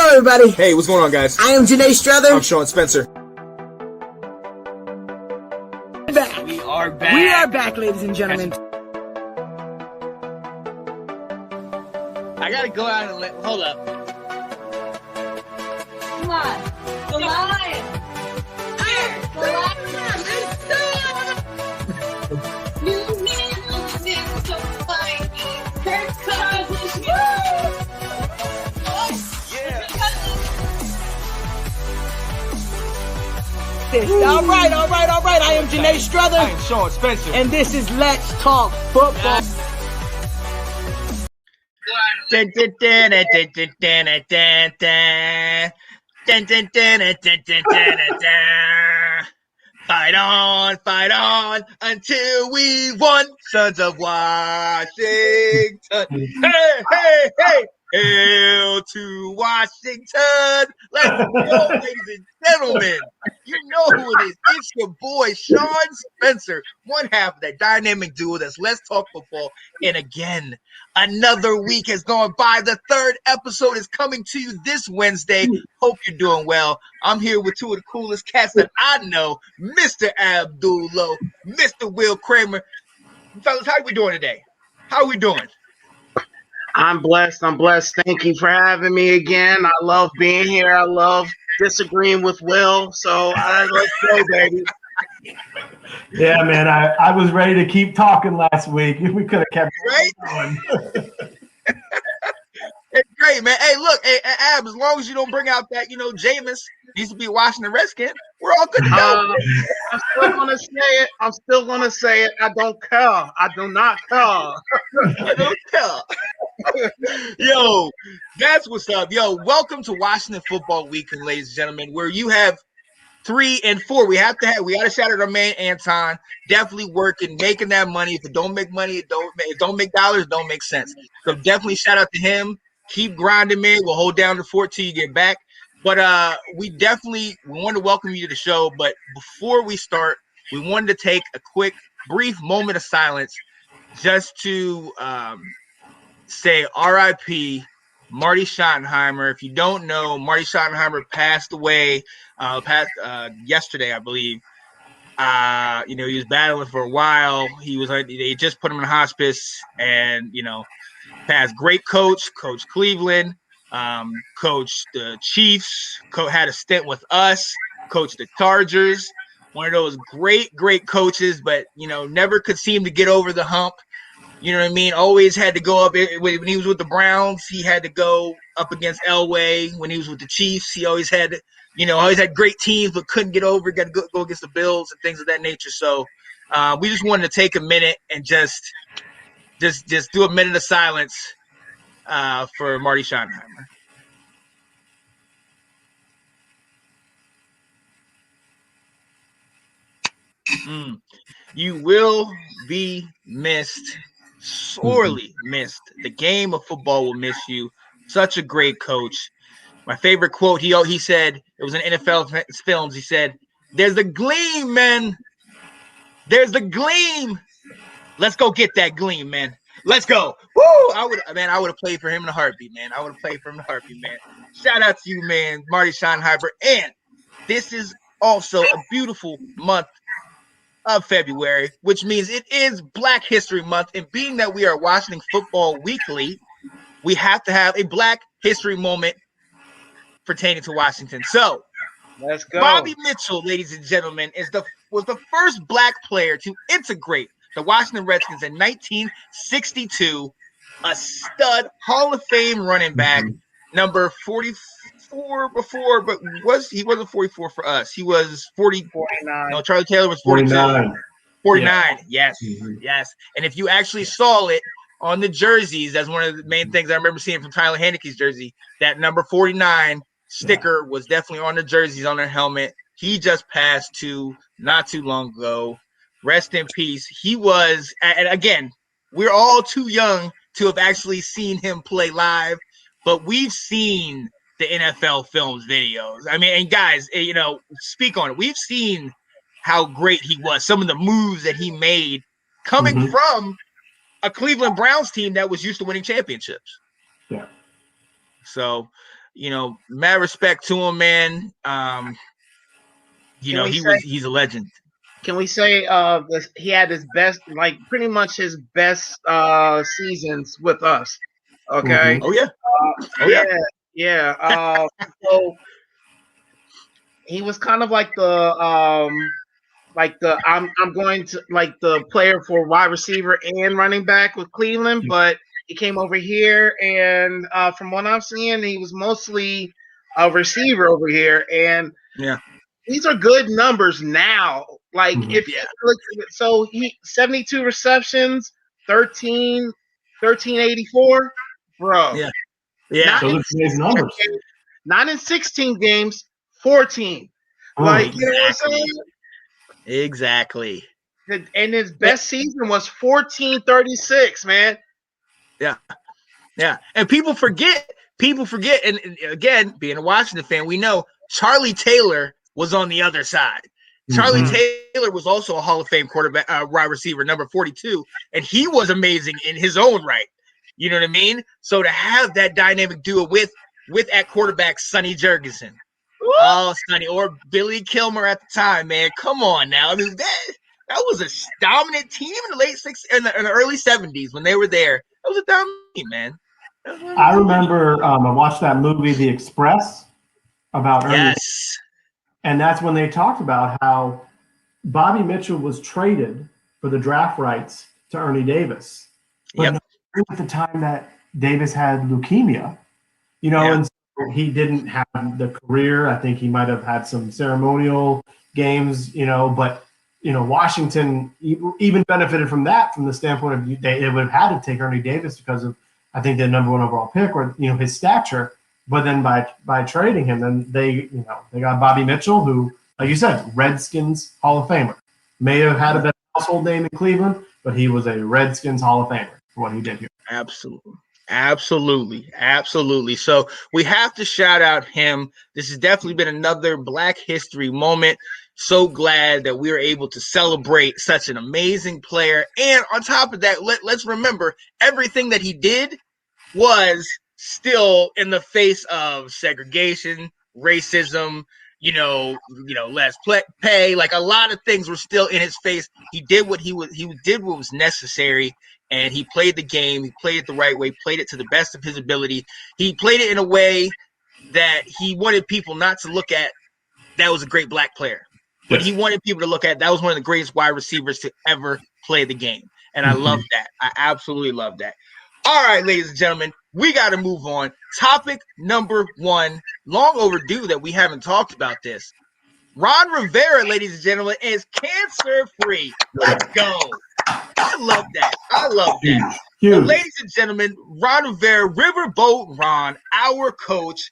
Hello, everybody. Hey, what's going on, guys? I am Janae Strother. I'm Sean Spencer. Back. We are back. We are back, ladies and gentlemen. I gotta go out and hold up. Come on. The lion. The lion. New man so fine. Kirk Cousins. All right. I am Janae Strother. I am Sean Spencer. And this is Let's Talk Football. Fight on until we won, Sons of Washington. Hey! Hail to Washington. Let's go, ladies and gentlemen. You know who it is. It's your boy, Sean Spencer, one half of that dynamic duo that's Let's Talk Football. And again, another week has gone by. The third episode is coming to you this Wednesday. Hope you're doing well. I'm here with two of the coolest cats that I know, Mr. Abdullah, Mr. Will Kramer. Fellas, how are we doing today? How are we doing? I'm blessed. Thank you for having me again. I love being here. I love disagreeing with Will. So let's go, baby. Yeah, man. I was ready to keep talking last week. We could have kept going. It's great, man. Hey, look, Ab, as long as you don't bring out that, Jameis used to be a Washington Redskin, we're all good to go. I'm still gonna say it. I don't care. I do not care. I don't care. Yo, that's what's up. Yo, welcome to Washington Football Weekend, ladies and gentlemen, where you have 3 and 4. We gotta shout out our man Anton. Definitely working, making that money. If it don't make money, it don't make dollars, it don't make sense. So definitely shout out to him. Keep grinding, man. We'll hold down the fort till you get back. But we want to welcome you to the show. But before we start, we wanted to take a quick, brief moment of silence just to say R.I.P. Marty Schottenheimer. If you don't know, Marty Schottenheimer passed away yesterday, I believe. He was battling for a while. They just put him in hospice, and passed. Great coach, Coach Cleveland, coached the Chiefs, had a stint with us, coached the Chargers. One of those great coaches, but never could seem to get over the hump. You know what I mean? Always had to go up. When he was with the Browns, he had to go up against Elway. When he was with the Chiefs, he always had great teams, but couldn't get over. Got to go against the Bills and things of that nature. So we just wanted to take a minute and just do a minute of silence for Marty Schottenheimer. You will be missed, sorely missed. The game of football will miss you. Such a great coach. My favorite quote, he said, it was in NFL Films. He said, "There's a gleam, man. There's a gleam. Let's go get that gleam, man. Let's go." Woo! I would have played for him in a heartbeat, man. Shout out to you, man, Marty Schottenheimer. And this is also a beautiful month of February, which means it is Black History Month. And being that we are Washington Football Weekly, we have to have a Black History moment pertaining to Washington. So, let's go. Bobby Mitchell, ladies and gentlemen, was the first Black player to integrate the Washington Redskins in 1962, a stud Hall of Fame running back, number 44 before, but he wasn't 44 for us. He was 49. No, Charlie Taylor was 42. 49. Yeah. Yes. And if you actually saw it on the jerseys, that's one of the main things I remember seeing from Tyler Heineke's jersey. That number 49 sticker was definitely on the jerseys, on their helmet. He just passed not too long ago. Rest in peace. He was, and again, we're all too young to have actually seen him play live, but we've seen the NFL Films videos. I mean, and guys, speak on it. We've seen how great he was, some of the moves that he made coming from a Cleveland Browns team that was used to winning championships. Yeah. So, mad respect to him, man. He's a legend. Can we say he had his best, like pretty much his best seasons with us? Okay. Mhm. Oh yeah. Yeah. So he was kind of like the I'm going to like the player for wide receiver and running back with Cleveland, but he came over here and from what I'm seeing, he was mostly a receiver over here, and yeah, these are good numbers now. Like Mhm. if you look, so he 72 receptions, 1384, bro. yeah, yeah. Not Those in are today's 16 numbers. games, not in 16 games, 14. Like, you know what I'm saying? Exactly. And his best season was 1436, man. Yeah. And people forget. And again, being a Washington fan, we know Charlie Taylor was on the other side. Charlie Mhm. Taylor was also a Hall of Fame quarterback, wide receiver, number 42, and he was amazing in his own right. You know what I mean? So to have that dynamic duo with at quarterback Sonny Jurgensen, Sonny, or Billy Kilmer at the time, man, come on now. I mean, that was a dominant team in the late 60s, in the early 70s when they were there. That was a dominant team, man. I remember I watched that movie, The Express, about Ernie, Yes. and that's when they talked about how Bobby Mitchell was traded for the draft rights to Ernie Davis, but Yep. at the time that Davis had leukemia, and so he didn't have the career. I think he might have had some ceremonial games, but Washington even benefited from that from the standpoint of they would have had to take Ernie Davis because of, I think, the number one overall pick or his stature. But then by trading him, then they got Bobby Mitchell, who, like you said, Redskins Hall of Famer, may have had a better household name in Cleveland, but he was a Redskins Hall of Famer for what he did here. Absolutely. So we have to shout out him. This has definitely been another Black History moment. So glad that we were able to celebrate such an amazing player. And on top of that, let's remember everything that he did was still in the face of segregation, racism, less pay. Like a lot of things were still in his face. He did what he did what was necessary, and he played the game. He played it the right way, played it to the best of his ability. He played it in a way that he wanted people not to look at that was a great black player, but he wanted people to look at that was one of the greatest wide receivers to ever play the game. And I love that. I absolutely love that. All right, ladies and gentlemen, we got to move on. Topic number 1, long overdue that we haven't talked about this. Ron Rivera, ladies and gentlemen, is cancer-free. Let's go. I love that. Huge. So, ladies and gentlemen, Ron Rivera, Riverboat Ron, our coach,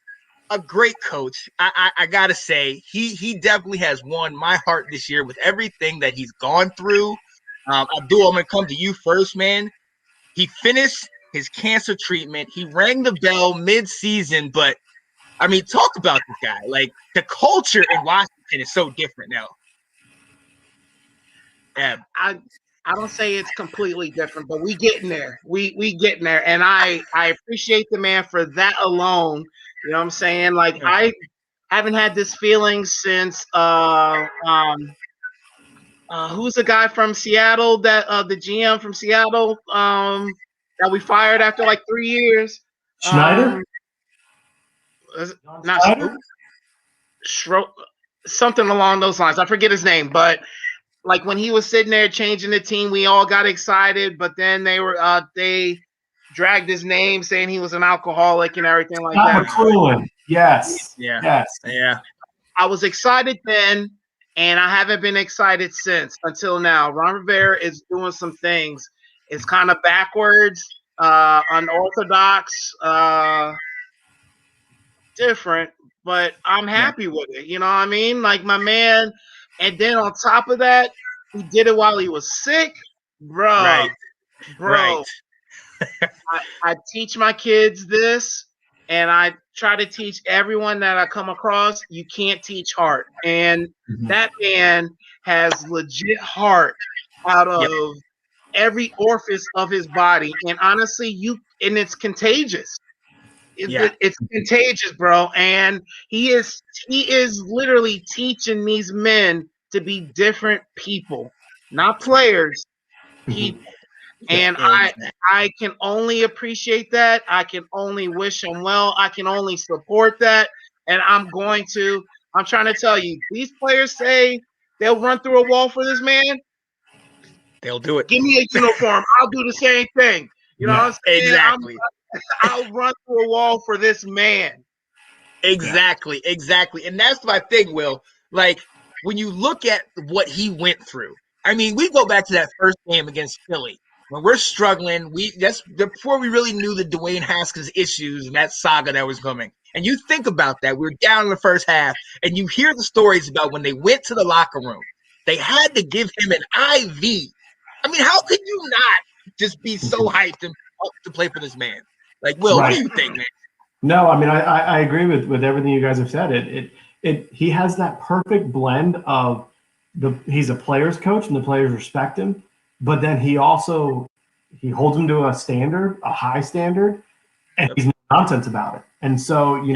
a great coach. I got to say, he definitely has won my heart this year with everything that he's gone through. Abdul, I'm going to come to you first, man. He finished his cancer treatment. He rang the bell mid-season, but I mean, talk about this guy. Like, the culture in Washington is so different now. Yeah. I don't say it's completely different, but we getting there. We getting there, and I appreciate the man for that alone. You know what I'm saying? Like, I haven't had this feeling since who's the guy from Seattle that the GM from Seattle that we fired after like 3 years? Schneider? Not something along those lines. I forget his name, but like when he was sitting there changing the team, we all got excited, but then they dragged his name saying he was an alcoholic and everything like that. McCoolin. Yes. Yeah. Yes. Yeah. I was excited then, and I haven't been excited since until now. Ron Rivera is doing some things. It's kind of backwards, unorthodox, different, but I'm happy with it. You know what I mean? Like, my man. And then on top of that, he did it while he was sick, bro. Right. I teach my kids this, and I try to teach everyone that I come across. You can't teach heart, and that man has legit heart out of every orifice of his body. And honestly, and it's contagious. It's contagious, bro. And he is literally teaching these men to be different people, not players, people. And I can only appreciate that. I can only wish him well. I can only support that. And I'm trying to tell you, these players say they'll run through a wall for this man. They'll do it. Give me a uniform. I'll do the same thing. You know what I'm saying? Exactly. I'll run through a wall for this man. Exactly. And that's my thing, Will. Like, when you look at what he went through, I mean, we go back to that first game against Philly. When we're struggling, that's before we really knew the Dwayne Haskins issues and that saga that was coming. And you think about that. We were down in the first half, and you hear the stories about when they went to the locker room, they had to give him an IV. I mean, how could you not just be so hyped and up to play for this man? Like, Will, what do you think, man? No, I mean, I agree with everything you guys have said. He has that perfect blend of he's a player's coach and the players respect him, but then he holds them to a standard, a high standard, and he's no nonsense about it. And so, he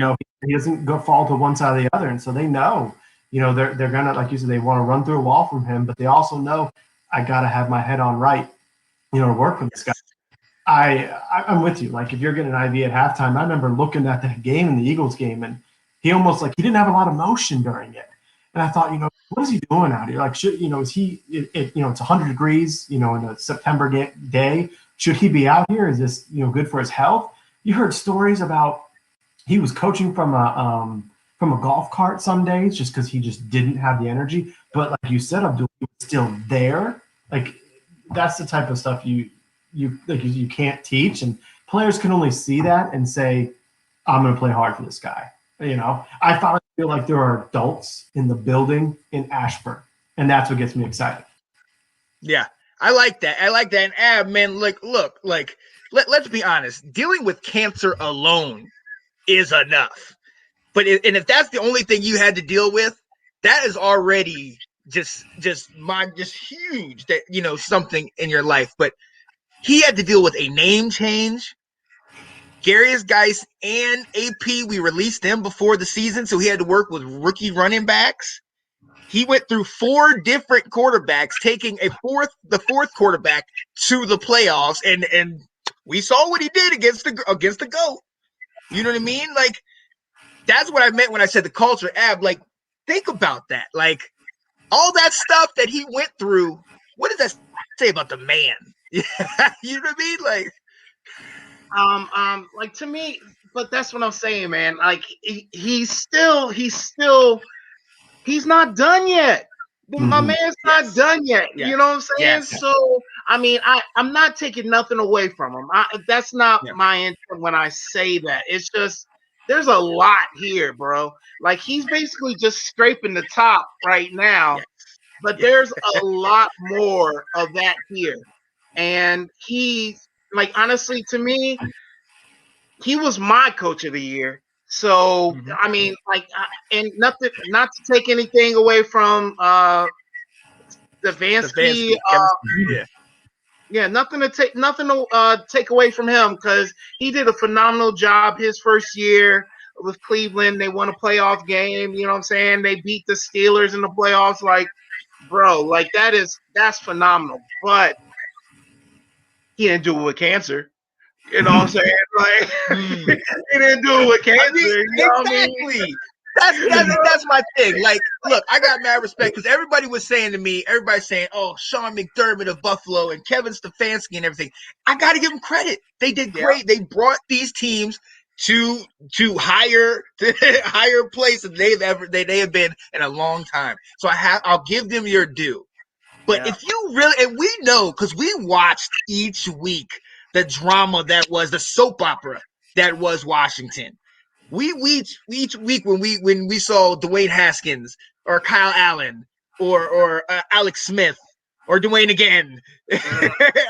doesn't fall to one side or the other. And so they know, they're gonna, like you said, they want to run through a wall from him, but they also know I got to have my head on right, to work with this guy. I'm with you. Like, if you're getting an IV at halftime, I remember looking at that game in the Eagles game, and he almost he didn't have a lot of motion during it. And I thought, what is he doing out here? Like, is he, it's 100 degrees, in a September day. Should he be out here? Is this, good for his health? You heard stories about he was coaching from a golf cart some days just because he just didn't have the energy. But like you said, Abdul, he was still there. Like, that's the type of stuff you can't teach, and players can only see that and say, I'm going to play hard for this guy. I feel like there are adults in the building in Ashburn, and that's what gets me excited. Yeah, I like that. And Ab, man, let's be honest. Dealing with cancer alone is enough. But if that's the only thing you had to deal with, that is already just huge. That something in your life. But he had to deal with a name change. Garius Geis and AP, we released them before the season, so he had to work with rookie running backs. He went through 4 different quarterbacks, taking the fourth quarterback to the playoffs, and we saw what he did against the GOAT. You know what I mean? Like, that's what I meant when I said the culture. Ab, like, think about that. Like, all that stuff that he went through, what does that say about the man? You know what I mean? Like, to me, but that's what I'm saying, man. Like, he's not done yet. My man's not done yet. Yes. You know what I'm saying? Yes. So, I mean, I'm not taking nothing away from him. That's not my intent when I say that. It's just, there's a lot here, bro. Like, he's basically just scraping the top right now, but there's a lot more of that here. And he's, like, honestly, to me, he was my coach of the year. So, I mean, like, and not to take anything away from Stefanski. Nothing to take away from him, because he did a phenomenal job his first year with Cleveland. They won a playoff game. You know what I'm saying? They beat the Steelers in the playoffs. Like, bro, like, that's phenomenal. But he didn't do it with cancer. You know what I'm saying? Like, he didn't do it with cancer. I mean, exactly. That's my thing. Like, look, I got mad respect because everybody's saying, oh, Sean McDermott of Buffalo and Kevin Stefanski and everything. I got to give them credit. They did great. They brought these teams to higher places they have been in a long time. So I'll give them your due. But if you really, and we know, because we watched each week the drama that was the soap opera that was Washington. We each week when we saw Dwayne Haskins or Kyle Allen or Alex Smith or Dwayne again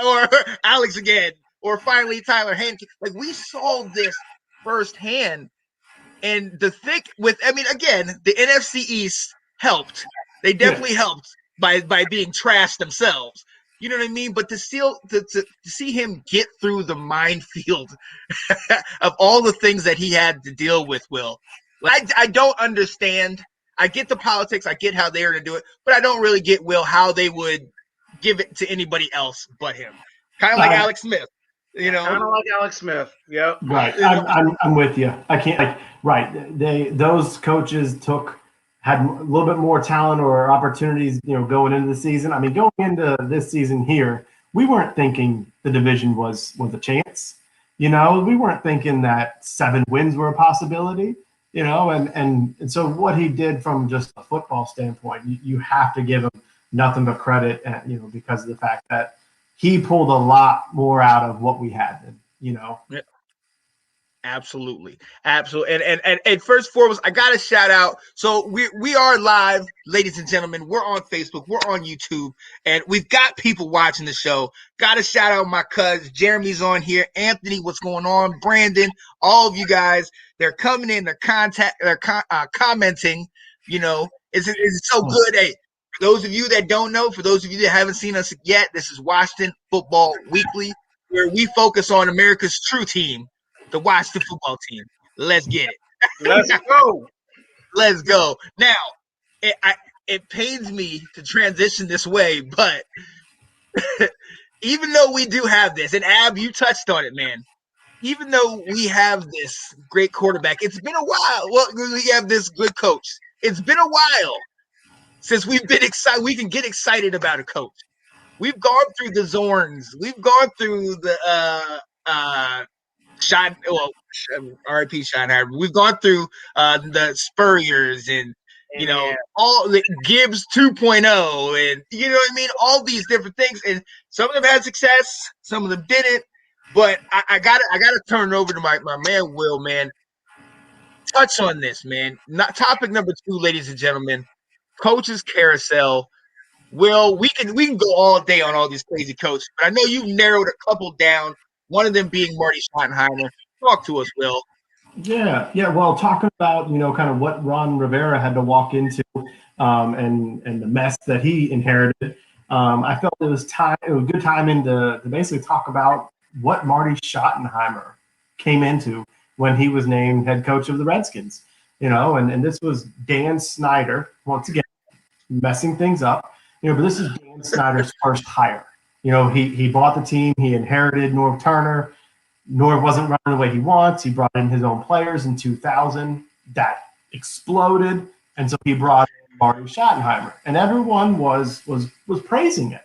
or Alex again or finally Tyler Hanke, like, we saw this firsthand. And the thing again, the NFC East helped. They definitely helped by being trashed themselves. You know what I mean? But to see him get through the minefield of all the things that he had to deal with, Will, like, I don't understand. I get the politics. I get how they're going to do it, but I don't really get, Will, how they would give it to anybody else but him. Kind of like Alex Smith, you know. Kind of like Alex Smith. Yep. Right. I'm with you. I can't those coaches had a little bit more talent or opportunities, going into the season. I mean, going into this season here, we weren't thinking the division was a chance. We weren't thinking that 7 wins were a possibility. And so what he did from just a football standpoint, you have to give him nothing but credit, because of the fact that he pulled a lot more out of what we had. Yeah. Absolutely. And first and foremost, I got to shout out. So we are live, ladies and gentlemen. We're on Facebook, we're on YouTube, and we've got people watching the show. Got to shout out my cuz Jeremy's on here. Anthony, what's going on? Brandon, all of you guys, they're coming in, they're commenting. It's so good. Hey, for those of you that don't know, for those of you that haven't seen us yet, this is Washington Football Weekly, where we focus on America's true team, the Washington Football Team. Let's get it. Let's go. Let's go. Now, it pains me to transition this way, but even though we do have this, and Ab, you touched on it, man. Even though we have this great quarterback, it's been a while. Well, we have this good coach. It's been a while since we've been excited. We can get excited about a coach. We've gone through the Zorns. We've gone through the R.I.P. Schottenheimer. We've gone through the Spurriers and all the Gibbs 2.0, and you know what I mean. All these different things, and some of them had success, some of them didn't. But I gotta turn it over to my man Will. Man, touch on this, man. Topic number 2, ladies and gentlemen, coaches carousel. Will, we can go all day on all these crazy coaches, but I know you've narrowed a couple down. One of them being Marty Schottenheimer. Talk to us, Will. Yeah. Well, talking about kind of what Ron Rivera had to walk into, and the mess that he inherited. I felt it was good timing to basically talk about what Marty Schottenheimer came into when he was named head coach of the Redskins. And this was Dan Snyder once again messing things up. But this is Dan Snyder's first hire. He bought the team. He inherited Norv Turner. Norv wasn't running the way he wants. He brought in his own players in 2000. That exploded, and so he brought in Marty Schottenheimer, and everyone was praising it.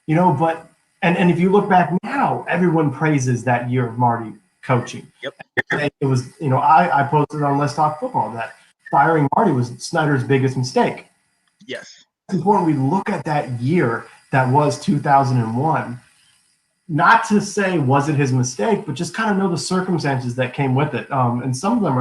But if you look back now, everyone praises that year of Marty coaching. Yep. It was I posted on Let's Talk Football that firing Marty was Snyder's biggest mistake. Yes. It's important we look at that year that was 2001, not to say was it his mistake, but just kind of know the circumstances that came with it. And some of them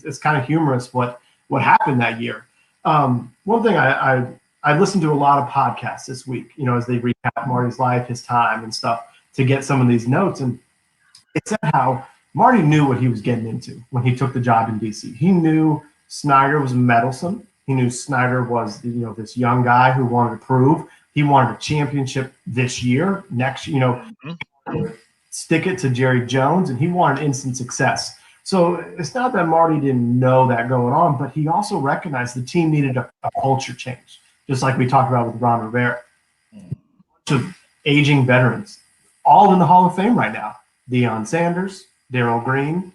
it's kind of humorous what happened that year. One thing I listened to a lot of podcasts this week, as they recap Marty's life, his time and stuff, to get some of these notes. And it said how Marty knew what he was getting into when he took the job in DC. He knew Snyder was meddlesome. He knew Snyder was, this young guy who wanted to prove. He wanted a championship this year, next, stick it to Jerry Jones, and he wanted instant success. So it's not that Marty didn't know that going on, but he also recognized the team needed a culture change, just like we talked about with Ron Rivera. To aging veterans, all in the Hall of Fame right now. Deion Sanders, Darryl Green,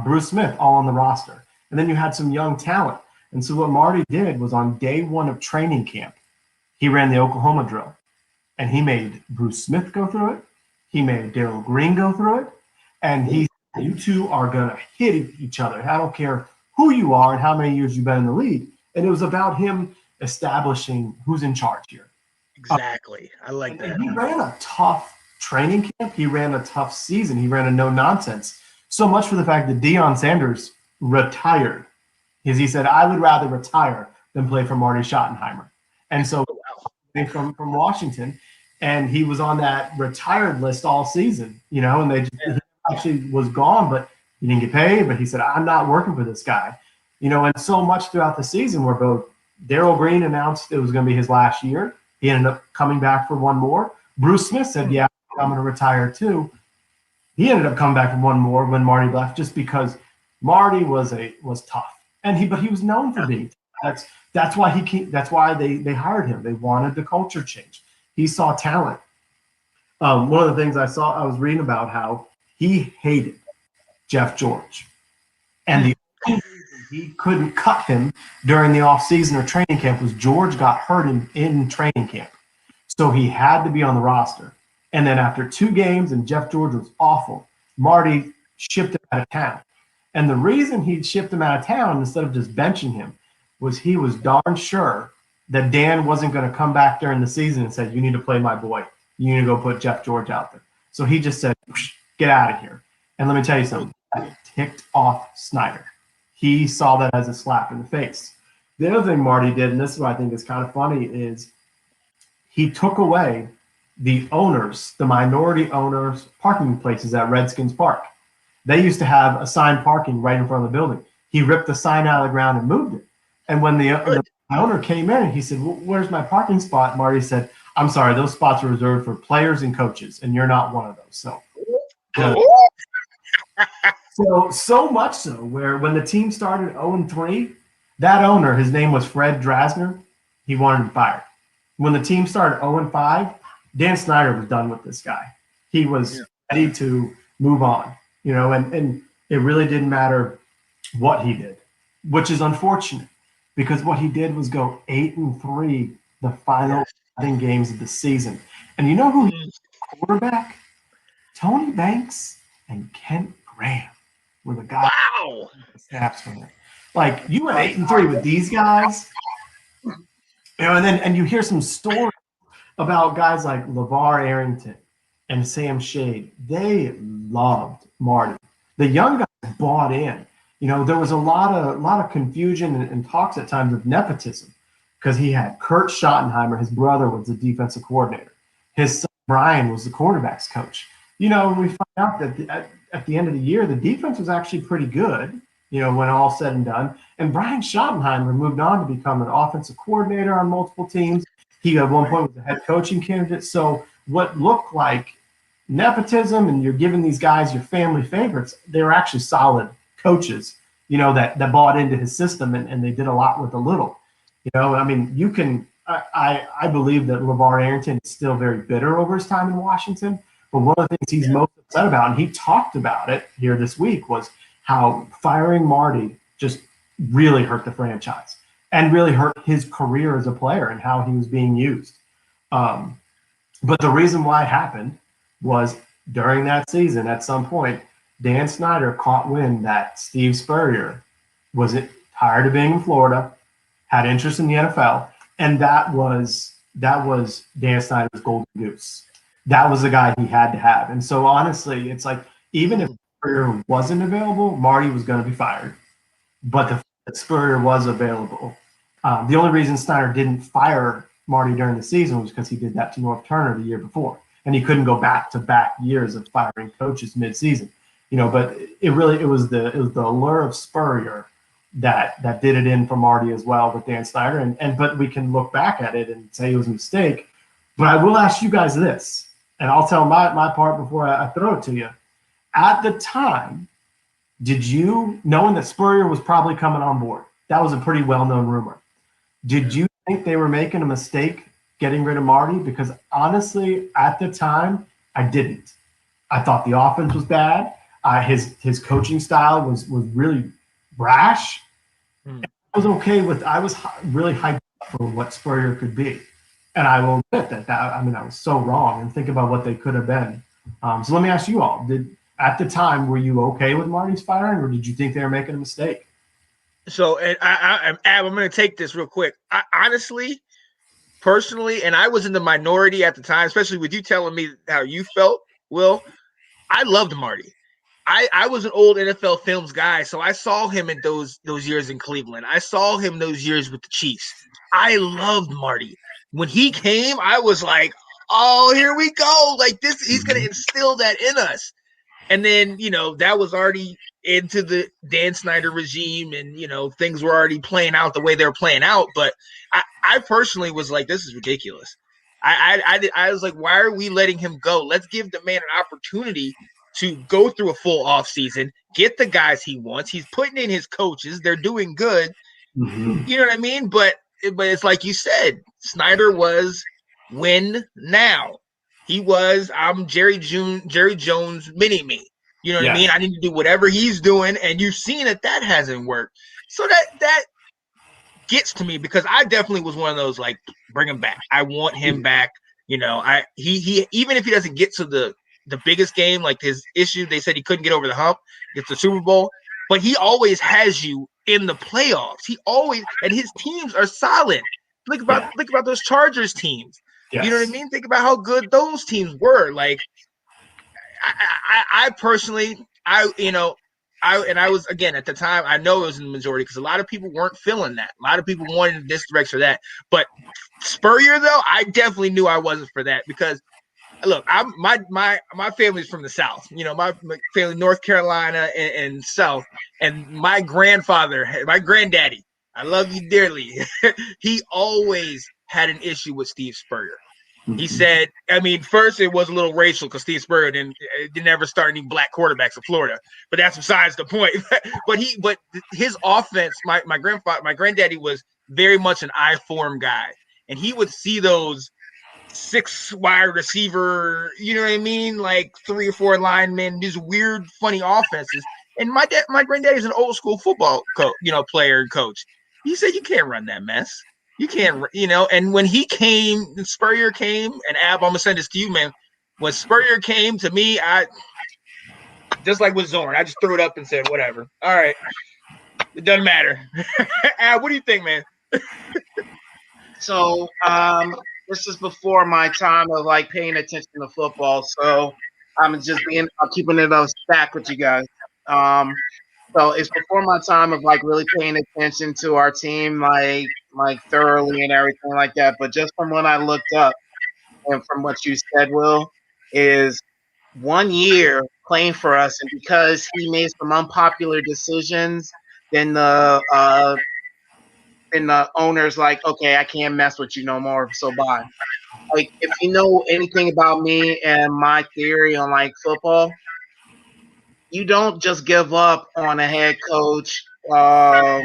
Bruce Smith, all on the roster. And then you had some young talent. And so what Marty did was on day 1 of training camp, he ran the Oklahoma drill. And he made Bruce Smith go through it. He made Darryl Green go through it. And he said, you two are going to hit each other. I don't care who you are and how many years you've been in the league. And it was about him establishing who's in charge here. Exactly. I like that. He ran a tough training camp. He ran a tough season. He ran a no-nonsense. So much for the fact that Deion Sanders retired. Because he said, I would rather retire than play for Marty Schottenheimer. And so from Washington, and he was on that retired list all season, he actually was gone, but he didn't get paid. But he said, I'm not working for this guy. And so much throughout the season where both Darryl Green announced it was going to be his last year. He ended up coming back for one more. Bruce Smith said, "Yeah, I'm going to retire too." He ended up coming back for one more when Marty left, just because Marty was tough, but he was known for being tough. That's why that's why they hired him. They wanted the culture change. He saw talent. One of the things I was reading about how he hated Jeff George, and the only reason he couldn't cut him during the offseason or training camp was George got hurt in training camp, so he had to be on the roster. And then after 2 games and Jeff George was awful, Marty shipped him out of town. And the reason he shipped him out of town instead of just benching him was he was darn sure that Dan wasn't going to come back during the season and say, "You need to play my boy. You need to go put Jeff George out there." So he just said, "Get out of here." And let me tell you something. That ticked off Snyder. He saw that as a slap in the face. The other thing Marty did, and this is what I think is kind of funny, is he took away the minority owners' parking places at Redskins Park. They used to have assigned parking right in front of the building. He ripped the sign out of the ground and moved it. And when the owner came in, he said, "Well, where's my parking spot?" Marty said, "I'm sorry, those spots are reserved for players and coaches, and you're not one of those." So much so where when the team started 0-3, that owner, his name was Fred Drasner, he wanted him fired. When the team started 0-5, Dan Snyder was done with this guy. He was ready to move on, and it really didn't matter what he did, which is unfortunate because what he did was go 8-3 the final 11 games of the season. And you know who he was quarterback? Tony Banks and Kent Graham were the guys. Wow. Snaps from it. Like, you went 8-3 with these guys, and you hear some stories about guys like LeVar Arrington and Sam Shade. They loved Marty. The young guys bought in. There was a lot of confusion and talks at times of nepotism because he had Kurt Schottenheimer, his brother, was the defensive coordinator. His son Brian was the quarterback's coach. We find out that at the end of the year, the defense was actually pretty good, when all said and done. And Brian Schottenheimer moved on to become an offensive coordinator on multiple teams. He at one point was a head coaching candidate. So what looked like nepotism and you're giving these guys your family favorites, they were actually solid coaches, that bought into his system and they did a lot with a little. I believe that LeVar Arrington is still very bitter over his time in Washington. But one of the things he's most upset about, and he talked about it here this week, was how firing Marty just really hurt the franchise and really hurt his career as a player and how he was being used. But the reason why it happened was during that season, at some point, Dan Snyder caught wind that Steve Spurrier was tired of being in Florida, had interest in the NFL, and that was Dan Snyder's golden goose. That was the guy he had to have. And so honestly, it's like, even if Spurrier wasn't available, Marty was going to be fired. But the fact that Spurrier was available, the only reason Snyder didn't fire Marty during the season was because he did that to North Turner the year before. And he couldn't go back-to-back years of firing coaches mid-season. But it was the allure of Spurrier that did it in for Marty as well with Dan Snyder. But we can look back at it and say it was a mistake. But I will ask you guys this, and I'll tell my part before I throw it to you. At the time, did you, knowing that Spurrier was probably coming on board, that was a pretty well-known rumor, did you think they were making a mistake getting rid of Marty? Because honestly, at the time, I didn't. I thought the offense was bad. His coaching style was really brash. I was really hyped up for what Spurrier could be. And I will admit I was so wrong, and think about what they could have been. So let me ask you all, at the time, were you okay with Marty's firing, or did you think they were making a mistake? So, and I'm going to take this real quick. Honestly, personally, and I was in the minority at the time, especially with you telling me how you felt, Will, I loved Marty. I was an old NFL films guy, so I saw him in those years in Cleveland. I saw him those years with the Chiefs. I loved Marty. When he came, I was like, oh, here we go. Like this, he's going to instill that in us. And then, that was already into the Dan Snyder regime, and, things were already playing out the way they were playing out. But I personally was like, this is ridiculous. I was like, why are we letting him go? Let's give the man an opportunity to go through a full offseason, get the guys he wants. He's putting in his coaches. They're doing good. Mm-hmm. You know what I mean? But it's like you said, Snyder was win now. He was, I'm Jerry Jones mini-me. You know what I mean? I need to do whatever he's doing, and you've seen that hasn't worked. So that gets to me because I definitely was one of those, like, bring him back. I want him back. You know, he even if he doesn't get to the biggest game, like his issue, they said he couldn't get over the hump, get to the Super Bowl, but he always has you in the playoffs. He always, and his teams are solid. Think about those Chargers teams. Yes. You know what I mean? Think about how good those teams were. Like, I personally, I was, again, at the time, I know it was in the majority because a lot of people weren't feeling that. A lot of people wanted this direction or that. But Spurrier, though, I definitely knew I wasn't for that because, look, my family's from the South. You know, my family, North Carolina and South. And my granddaddy, I love you dearly. He always had an issue with Steve Spurrier. He said, I mean, first it was a little racial because Steve Spurrier didn't ever start any black quarterbacks in Florida, but that's besides the point. but his offense, my granddaddy was very much an I-form guy, and he would see those 6 wide receiver, you know what I mean, like 3 or 4 linemen, these weird, funny offenses. And my granddaddy's an old school football player and coach. He said, you can't run that mess. You can't, and when Spurrier came, and Ab, I'm going to send this to you, man. When Spurrier came to me, I, just like with Zorn, I just threw it up and said, whatever. All right. It doesn't matter. Ab, what do you think, man? So, this is before my time of, like, paying attention to football. So I'm keeping it on stack with you guys. So it's before my time of, like, really paying attention to our team, like thoroughly and everything like that. But just from what I looked up and from what you said, Will, is 1 year playing for us, and because he made some unpopular decisions, then the owner's like, okay, I can't mess with you no more, so bye. Like, if you know anything about me and my theory on, like, football, you don't just give up on a head coach, a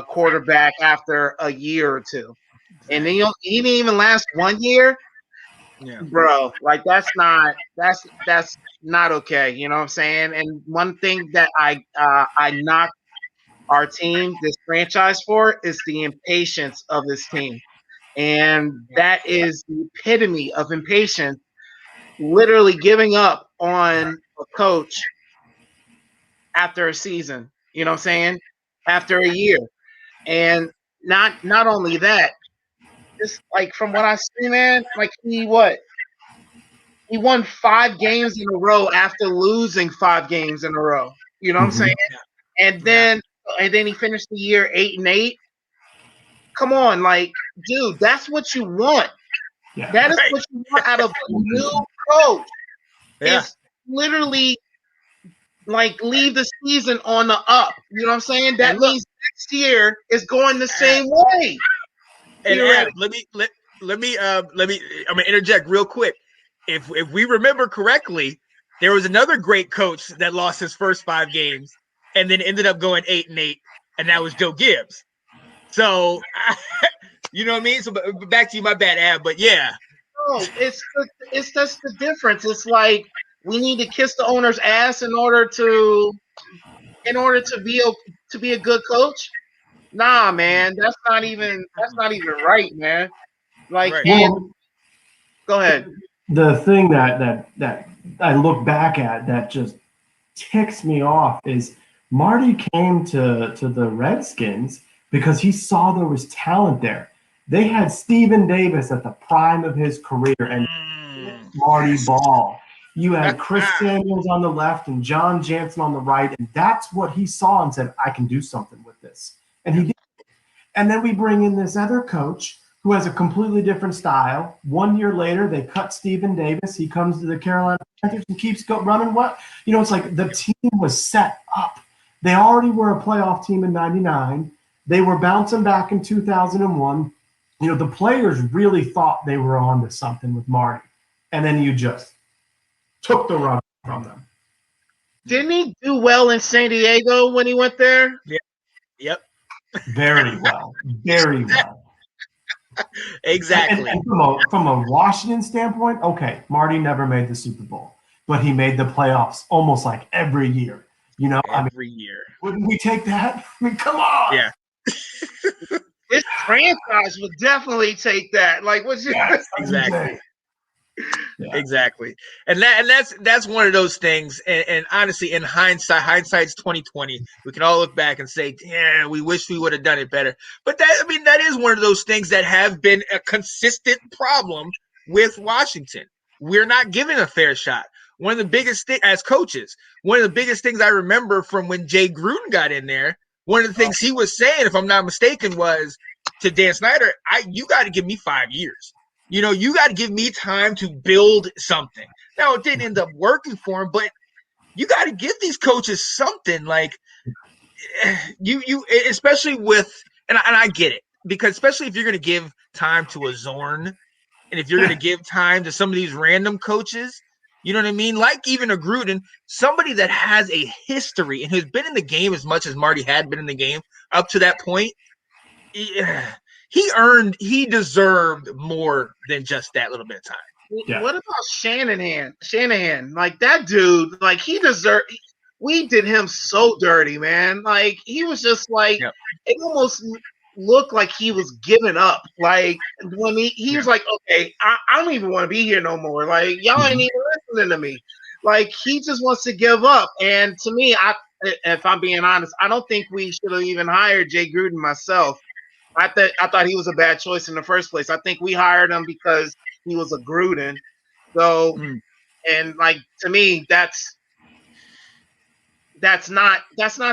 quarterback after a year or two. And then he didn't even last 1 year. Yeah. Bro, like, that's not okay. You know what I'm saying? And one thing that I knock our team, this franchise, for is the impatience of this team. And that is the epitome of impatience, literally giving up on a coach after a season, you know what I'm saying? After a year. And not only that, just, like, from what I see, man, like, he won 5 games in a row after losing 5 games in a row. You know what I'm saying? And then he finished the year 8-8. Come on, like, dude, that's what you want. Yeah. That is what you want out of a new coach. Yeah. It's literally, like, leave the season on the up. You know what I'm saying? That means next year is going the same way. And Ab, let me I'm gonna interject real quick. If we remember correctly, there was another great coach that lost his first 5 games and then ended up going 8-8, and that was Joe Gibbs. So, you know what I mean? So, but back to you, my bad, Ab, but yeah. No, it's just the difference. It's like, we need to kiss the owner's ass in order to be a good coach. Nah, man, that's not even right, man. Like, Right. and go ahead. The thing that I look back at that just ticks me off is Marty came to the Redskins because he saw there was talent there. They had Stephen Davis at the prime of his career and Marty Ball. You had Chris Samuels on the left and John Jansen on the right, and that's what he saw and said, I can do something with this. And he did. And then we bring in this other coach who has a completely different style. 1 year later, they cut Stephen Davis. He comes to the Carolina Panthers and keeps running what? You know, it's like the team was set up. They already were a playoff team in 99. They were bouncing back in 2001. the players really thought they were on to something with Marty, and then you just took the rug from them. Didn't he do well in San Diego when he went there? Yeah. Yep. Very well. Very well. Exactly. And from a Washington standpoint, okay, Marty never made the Super Bowl, but he made the playoffs almost like every year. Every year. Wouldn't we take that? I mean, come on. Yeah. This franchise would definitely take that. Like, what's your Exactly. Yeah. Exactly. And that's one of those things. And honestly, in hindsight's 2020. We can all look back and say, yeah, we wish we would have done it better. But that is one of those things that have been a consistent problem with Washington. We're not given a fair shot. One of the biggest things as coaches, one of the biggest things I remember from when Jay Gruden got in there, one of the things he was saying, if I'm not mistaken, was to Dan Snyder, you got to give me 5 years. You got to give me time to build something. Now, it didn't end up working for him, but you got to give these coaches something. Like you especially with, and I get it, because especially if you're going to give time to a Zorn, and if you're going to give time to some of these random coaches, you know what I mean? Like even a Gruden, somebody that has a history and who's been in the game as much as Marty had been in the game up to that point. He deserved more than just that little bit of time. Yeah. What about Shanahan, like that dude, like he deserved. We did him so dirty, man. Like he was just like it almost looked like he was giving up. Like when he was like, okay, I don't even want to be here no more. Like y'all ain't even listening to me. Like he just wants to give up. And to me, if I'm being honest, I don't think we should have even hired Jay Gruden myself. I thought he was a bad choice in the first place. I think we hired him because he was a Gruden. So, and like to me, that's not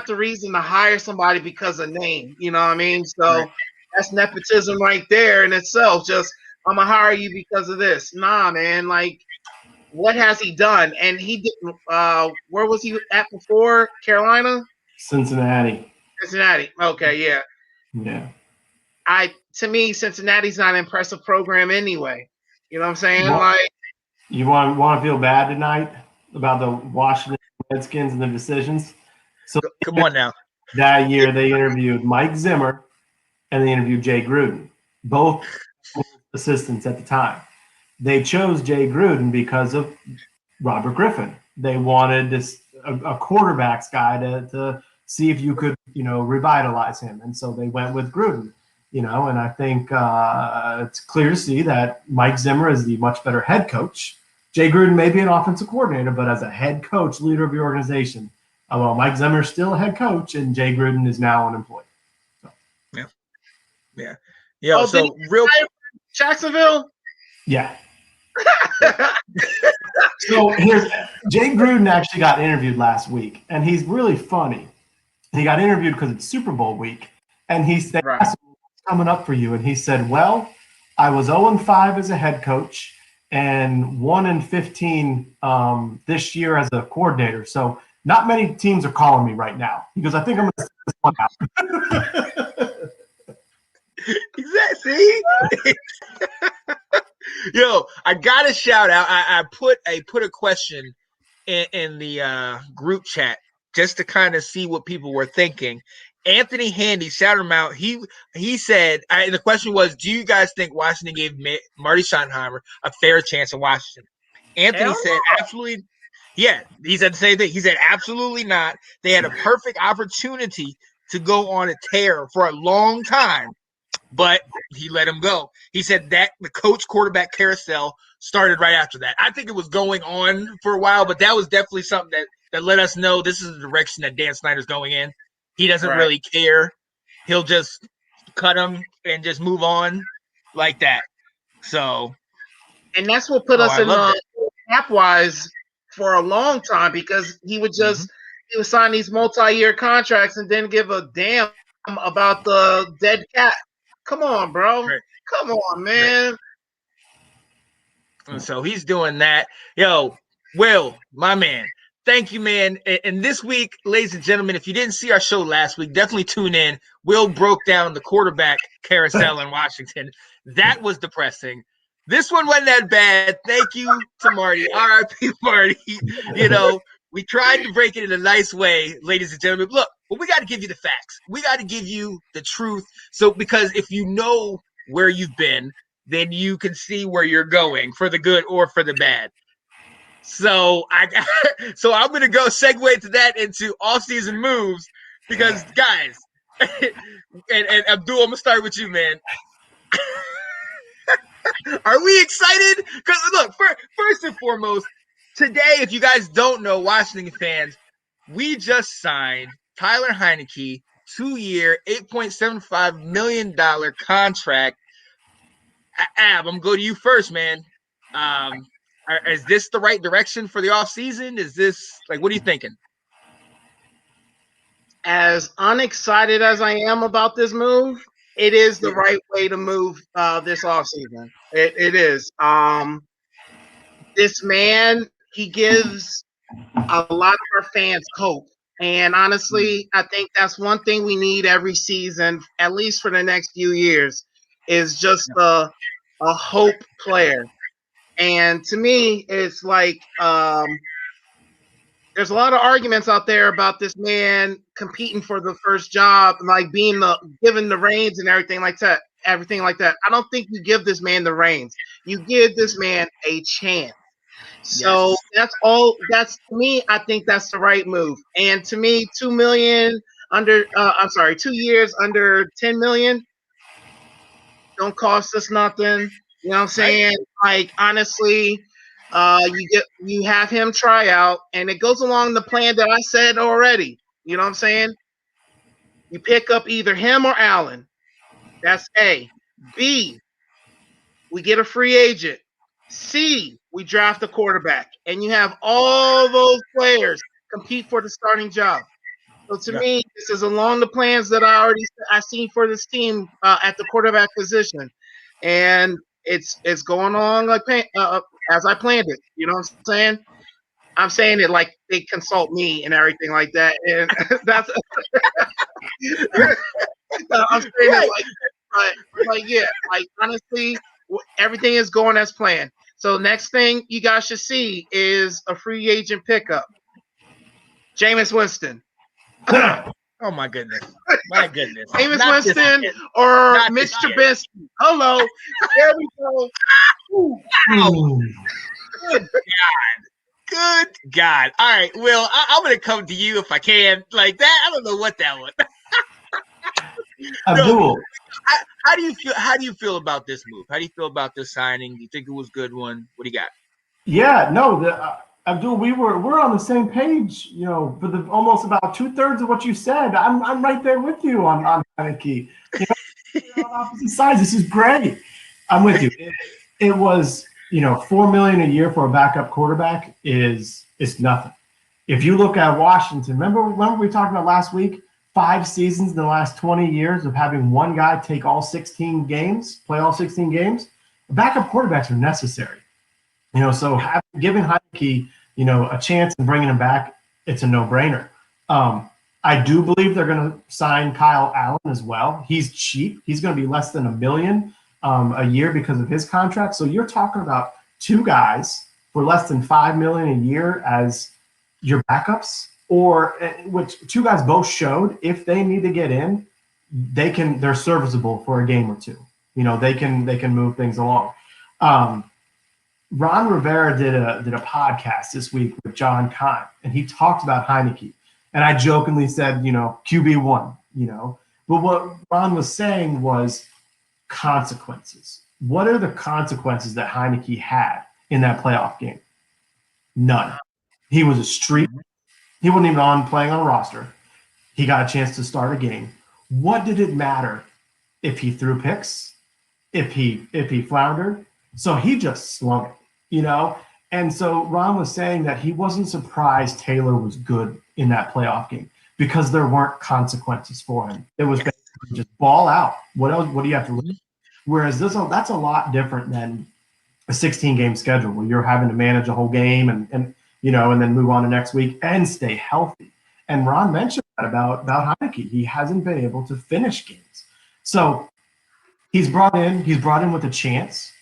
the reason to hire somebody because of name. You know what I mean? So that's nepotism right there in itself. Just I'm gonna hire you because of this. Nah, man. Like, what has he done? And he didn't. Where was he at before? Carolina? Cincinnati. Okay, yeah. Yeah. To me, Cincinnati's not an impressive program anyway. You know what I'm saying? You want to feel bad tonight about the Washington Redskins and the decisions? So come on now. That year they interviewed Mike Zimmer and they interviewed Jay Gruden, both assistants at the time. They chose Jay Gruden because of Robert Griffin. They wanted a quarterbacks guy to see if you could, revitalize him. And so they went with Gruden. And I think it's clear to see that Mike Zimmer is the much better head coach. Jay Gruden may be an offensive coordinator, but as a head coach, leader of the organization, Mike Zimmer is still a head coach, and Jay Gruden is now unemployed. So. Yeah. So real Jacksonville. Yeah. So Jay Gruden actually got interviewed last week, and he's really funny. He got interviewed because it's Super Bowl week, and he said, "What's coming up for you?" And he said, "Well, I was 0-5 as a head coach and 1-15 this year as a coordinator. So not many teams are calling me right now." He goes, "I think I'm going to sit this one out." Exactly. Yo, I got to shout out. I put a question in the group chat just to kind of see what people were thinking. Anthony Handy shouted him out. He said, the question was, do you guys think Washington gave Marty Schottenheimer a fair chance in Washington? Anthony said, absolutely. Yeah, he said the same thing. He said, absolutely not. They had a perfect opportunity to go on a tear for a long time, but he let him go. He said that the coach quarterback carousel started right after that. I think it was going on for a while, but that was definitely something that let us know this is the direction that Dan Snyder's going in. He doesn't really care. He'll just cut him and just move on like that. So, and that's what put us in cap-wise for a long time, because he would just he would sign these multi-year contracts and didn't give a damn about the dead cat. Come on, bro. Right. Come on, man. Right. So he's doing that. Yo, Will, my man, Thank you, man. And this week, ladies and gentlemen, if you didn't see our show last week, definitely tune in. Will broke down the quarterback carousel in Washington. That was depressing. This one wasn't that bad. Thank you to Marty. RIP Marty. You know, we tried to break it in a nice way, ladies and gentlemen. Look, but we got to give you the facts. We got to give you the truth. So, because if you know where you've been, then you can see where you're going for the good or for the bad. So I'm gonna go segue to that into offseason moves because guys, and Abdul, I'm gonna start with you, man. Are we excited? Because look, first and foremost, today, if you guys don't know, Washington fans, we just signed Tyler Heineke, 2-year, $8.75 million contract. Ab, I'm gonna go to you first, man. Is this the right direction for the offseason? Is this what are you thinking? As unexcited as I am about this move, it is the right way to move this offseason. It is. This man, he gives a lot of our fans hope. And honestly, I think that's one thing we need every season, at least for the next few years, is just a hope player. And to me, it's like there's a lot of arguments out there about this man competing for the first job, like being given the reins and everything like that. I don't think you give this man the reins. You give this man a chance. So that's all. That's to me. I think that's the right move. And to me, 2 million under. 2 years under 10 million don't cost us nothing. You know what I'm saying? Like honestly, you have him try out, and it goes along the plan that I said already. You know what I'm saying? You pick up either him or Allen. That's A. B. We get a free agent. C. We draft a quarterback, and you have all those players compete for the starting job. So to me, this is along the plans that I seen for this team at the quarterback position, and it's going on like as I planned it. You know what I'm saying? I'm saying it like they consult me and everything like that, and that's. I'm saying it like honestly, everything is going as planned. So next thing you guys should see is a free agent pickup. Jameis Winston. Oh my goodness. My goodness. Jameis Winston or Mitch Trubisky. Hello. There we go. Wow. Good God. Good God. All right. Will, I'm going to come to you if I can. Like that. I don't know what that was. Abdul. How do you feel about this move? How do you feel about this signing? Do you think it was a good one? What do you got? Yeah, no, Abdul, we're on the same page, you know, for almost about 2/3 of what you said. I'm right there with you on Heineke. You know, on opposite sides. This is great. I'm with you. It was, $4 million a year for a backup quarterback is nothing. If you look at Washington, remember we talked about last week? 5 seasons in the last 20 years of having one guy take all 16 games, play all 16 games. Backup quarterbacks are necessary. So giving Heineke, a chance and bringing him back, it's a no-brainer. I do believe they're going to sign Kyle Allen as well. He's cheap. He's going to be less than $1 million a year because of his contract. So you're talking about 2 guys for less than $5 million a year as your backups, or which 2 guys both showed if they need to get in, they're serviceable for a game or 2. They can move things along. Ron Rivera did a podcast this week with John Kahn, and he talked about Heineke. And I jokingly said, QB1, But what Ron was saying was consequences. What are the consequences that Heineke had in that playoff game? None. He was a street. He wasn't even playing on a roster. He got a chance to start a game. What did it matter if he threw picks, if he floundered? So he just slung it, And so Ron was saying that he wasn't surprised Taylor was good in that playoff game because there weren't consequences for him. It was basically just ball out. What else? What do you have to lose? Whereas that's a lot different than a 16-game schedule where you're having to manage a whole game and and then move on to next week and stay healthy. And Ron mentioned that about Heineke. He hasn't been able to finish games. So he's brought in with a chance.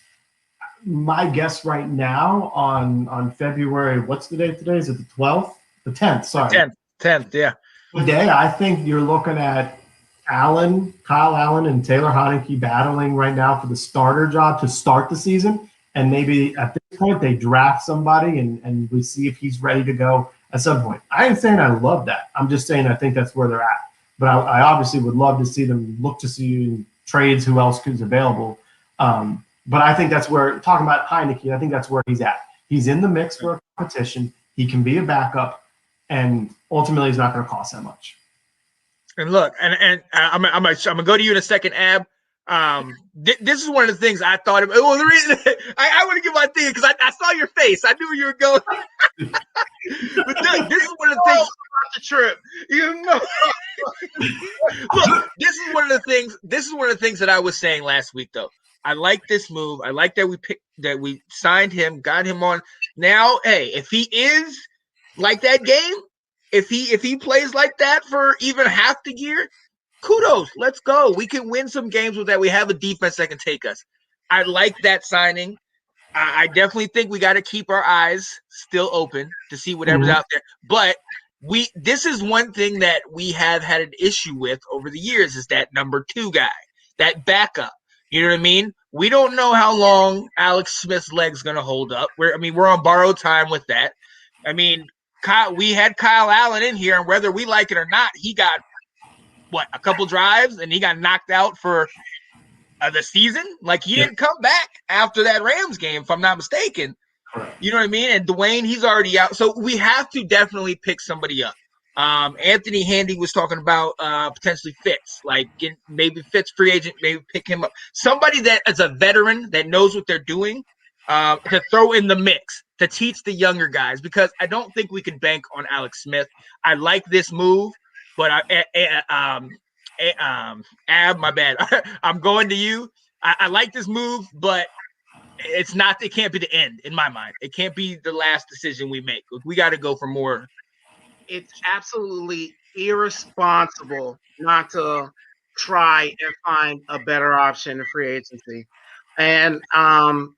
My guess right now on February, what's the date today? Is it the 12th? The 10th, sorry. 10th, yeah. Today, I think you're looking at Kyle Allen and Taylor Heineke battling right now for the starter job to start the season. And maybe at this point, they draft somebody and we see if he's ready to go at some point. I ain't saying I love that. I'm just saying I think that's where they're at. But I obviously would love to see them look to see in trades who else is available. But I think that's where, talking about Heineke, I think that's where he's at. He's in the mix for a competition. He can be a backup, and ultimately he's not going to cost that much. And look, and I'm gonna go to you in a second, Ab. This is one of the things I thought about. Well, the reason I want to give my thing because I saw your face. I knew you were going. But look, this is one of the things about the trip. Look, this is one of the things. This is one of the things that I was saying last week, though. I like this move. I like that we signed him, got him on. Now, hey, if he is like that game, if he plays like that for even half the year, kudos. Let's go. We can win some games with that. We have a defense that can take us. I like that signing. I definitely think we got to keep our eyes still open to see whatever's out there. But this is one thing that we have had an issue with over the years is that number 2 guy, that backup. You know what I mean? We don't know how long Alex Smith's leg's going to hold up. We're on borrowed time with that. I mean, we had Kyle Allen in here, and whether we like it or not, he got, a couple drives, and he got knocked out for the season? Like, he didn't come back after that Rams game, if I'm not mistaken. You know what I mean? And Dwayne, he's already out. So we have to definitely pick somebody up. Anthony Handy was talking about potentially Fitz, like maybe Fitz free agent, maybe pick him up. Somebody that is a veteran that knows what they're doing to throw in the mix to teach the younger guys, because I don't think we can bank on Alex Smith. I like this move, but Ab, my bad. I'm going to you. I like this move, but it can't be the end in my mind. It can't be the last decision we make. We got to go for more. It's absolutely irresponsible not to try and find a better option in free agency. And I'm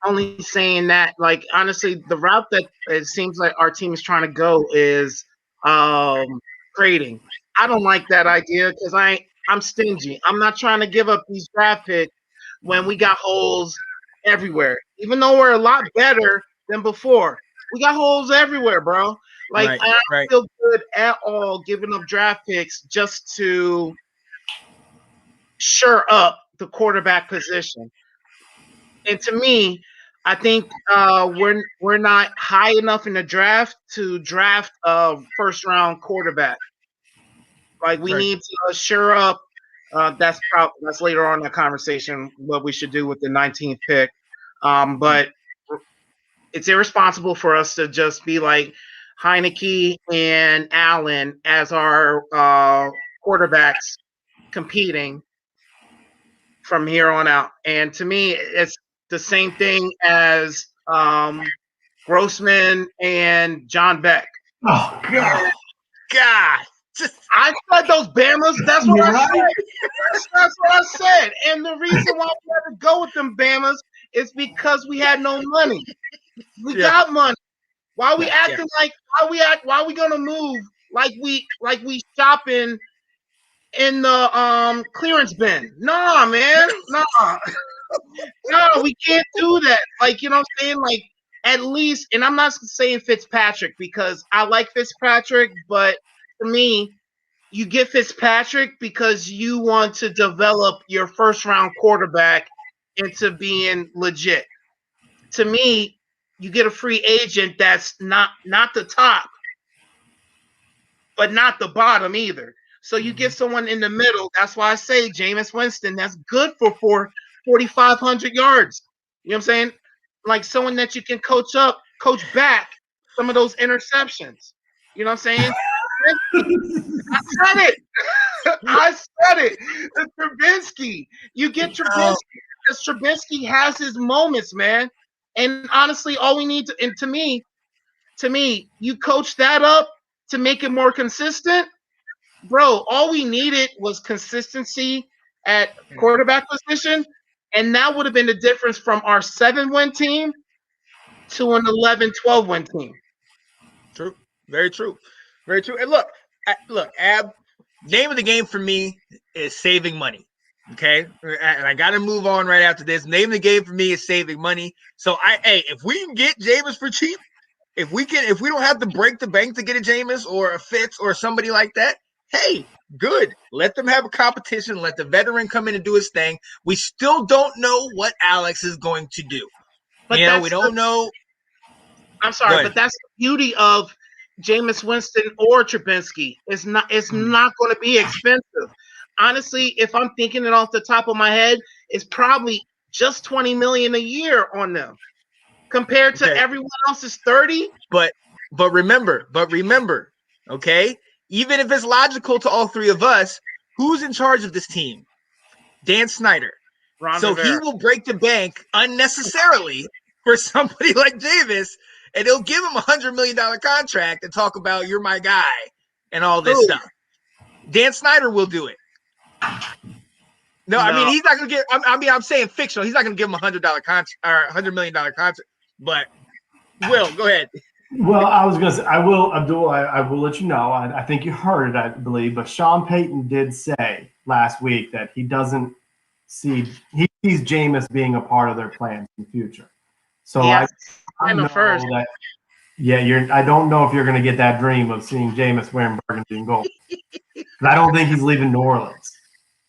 only saying that, like, honestly, the route that it seems like our team is trying to go is trading. I don't like that idea because I'm stingy. I'm not trying to give up these draft picks when we got holes everywhere. Even though we're a lot better than before, we got holes everywhere, bro. Like, I don't feel good at all giving up draft picks just to shore up the quarterback position. And to me, I think we're not high enough in the draft to draft a first-round quarterback. Like, we need to shore up. That's later on in the conversation what we should do with the 19th pick. But it's irresponsible for us to just be like Heineke and Allen as our quarterbacks competing from here on out. And to me, it's the same thing as Grossman and John Beck. Oh, God. I said those Bamas. That's what I said. That's what I said. And the reason why we had to go with them Bamas is because we had no money. We got money. Why we acting like why we gonna move like we shopping in the clearance bin? Nah, man. Nah. No, we can't do that. Like, you know what I'm saying? Like, at least, and I'm not saying Fitzpatrick because I like Fitzpatrick, but to me, you get Fitzpatrick because you want to develop your first-round quarterback into being legit. To me, you get a free agent that's not the top, but not the bottom either. So you get someone in the middle. That's why I say Jameis Winston, that's good for 4,500 yards. You know what I'm saying? Like someone that you can coach back some of those interceptions. You know what I'm saying? I said it. It's Trubinsky. You get Trubinsky because Trubinsky has his moments, man. And honestly, all we need to, and to me, to me, you coach that up to make it more consistent. Bro, all we needed was consistency at quarterback position, and that would have been the difference from our 7-win team to an 11-12-win team. True. Very true. Very true. And look, Ab, name of the game for me is saving money. Okay, and I got to move on right after this. Name of the game for me is saving money. So if we can get Jameis for cheap, if we don't have to break the bank to get a Jameis or a Fitz or somebody like that, hey, good. Let them have a competition. Let the veteran come in and do his thing. We still don't know what Alex is going to do. But we don't know. I'm sorry, but that's the beauty of Jameis Winston or Trubinsky. It's not going to be expensive. Honestly, if I'm thinking it off the top of my head, it's probably just $20 million a year on them compared to everyone else's 30. But remember, okay, even if it's logical to all three of us, who's in charge of this team? Dan Snyder. Ron so Rivera. He will break the bank unnecessarily for somebody like Jameis, and he'll give him $100 million contract and talk about you're my guy and all this stuff. Dan Snyder will do it. No, I mean he's not gonna get. I'm saying fictional. He's not gonna give him $100 contract or $100 million contract. But Will, go ahead. Well, I was gonna say I will, Abdul. I will let you know. I think you heard it, I believe. But Sean Payton did say last week that he sees Jameis being a part of their plans in the future. So I know that. Yeah, I don't know if you're going to get that dream of seeing Jameis wearing burgundy and gold. I don't think he's leaving New Orleans.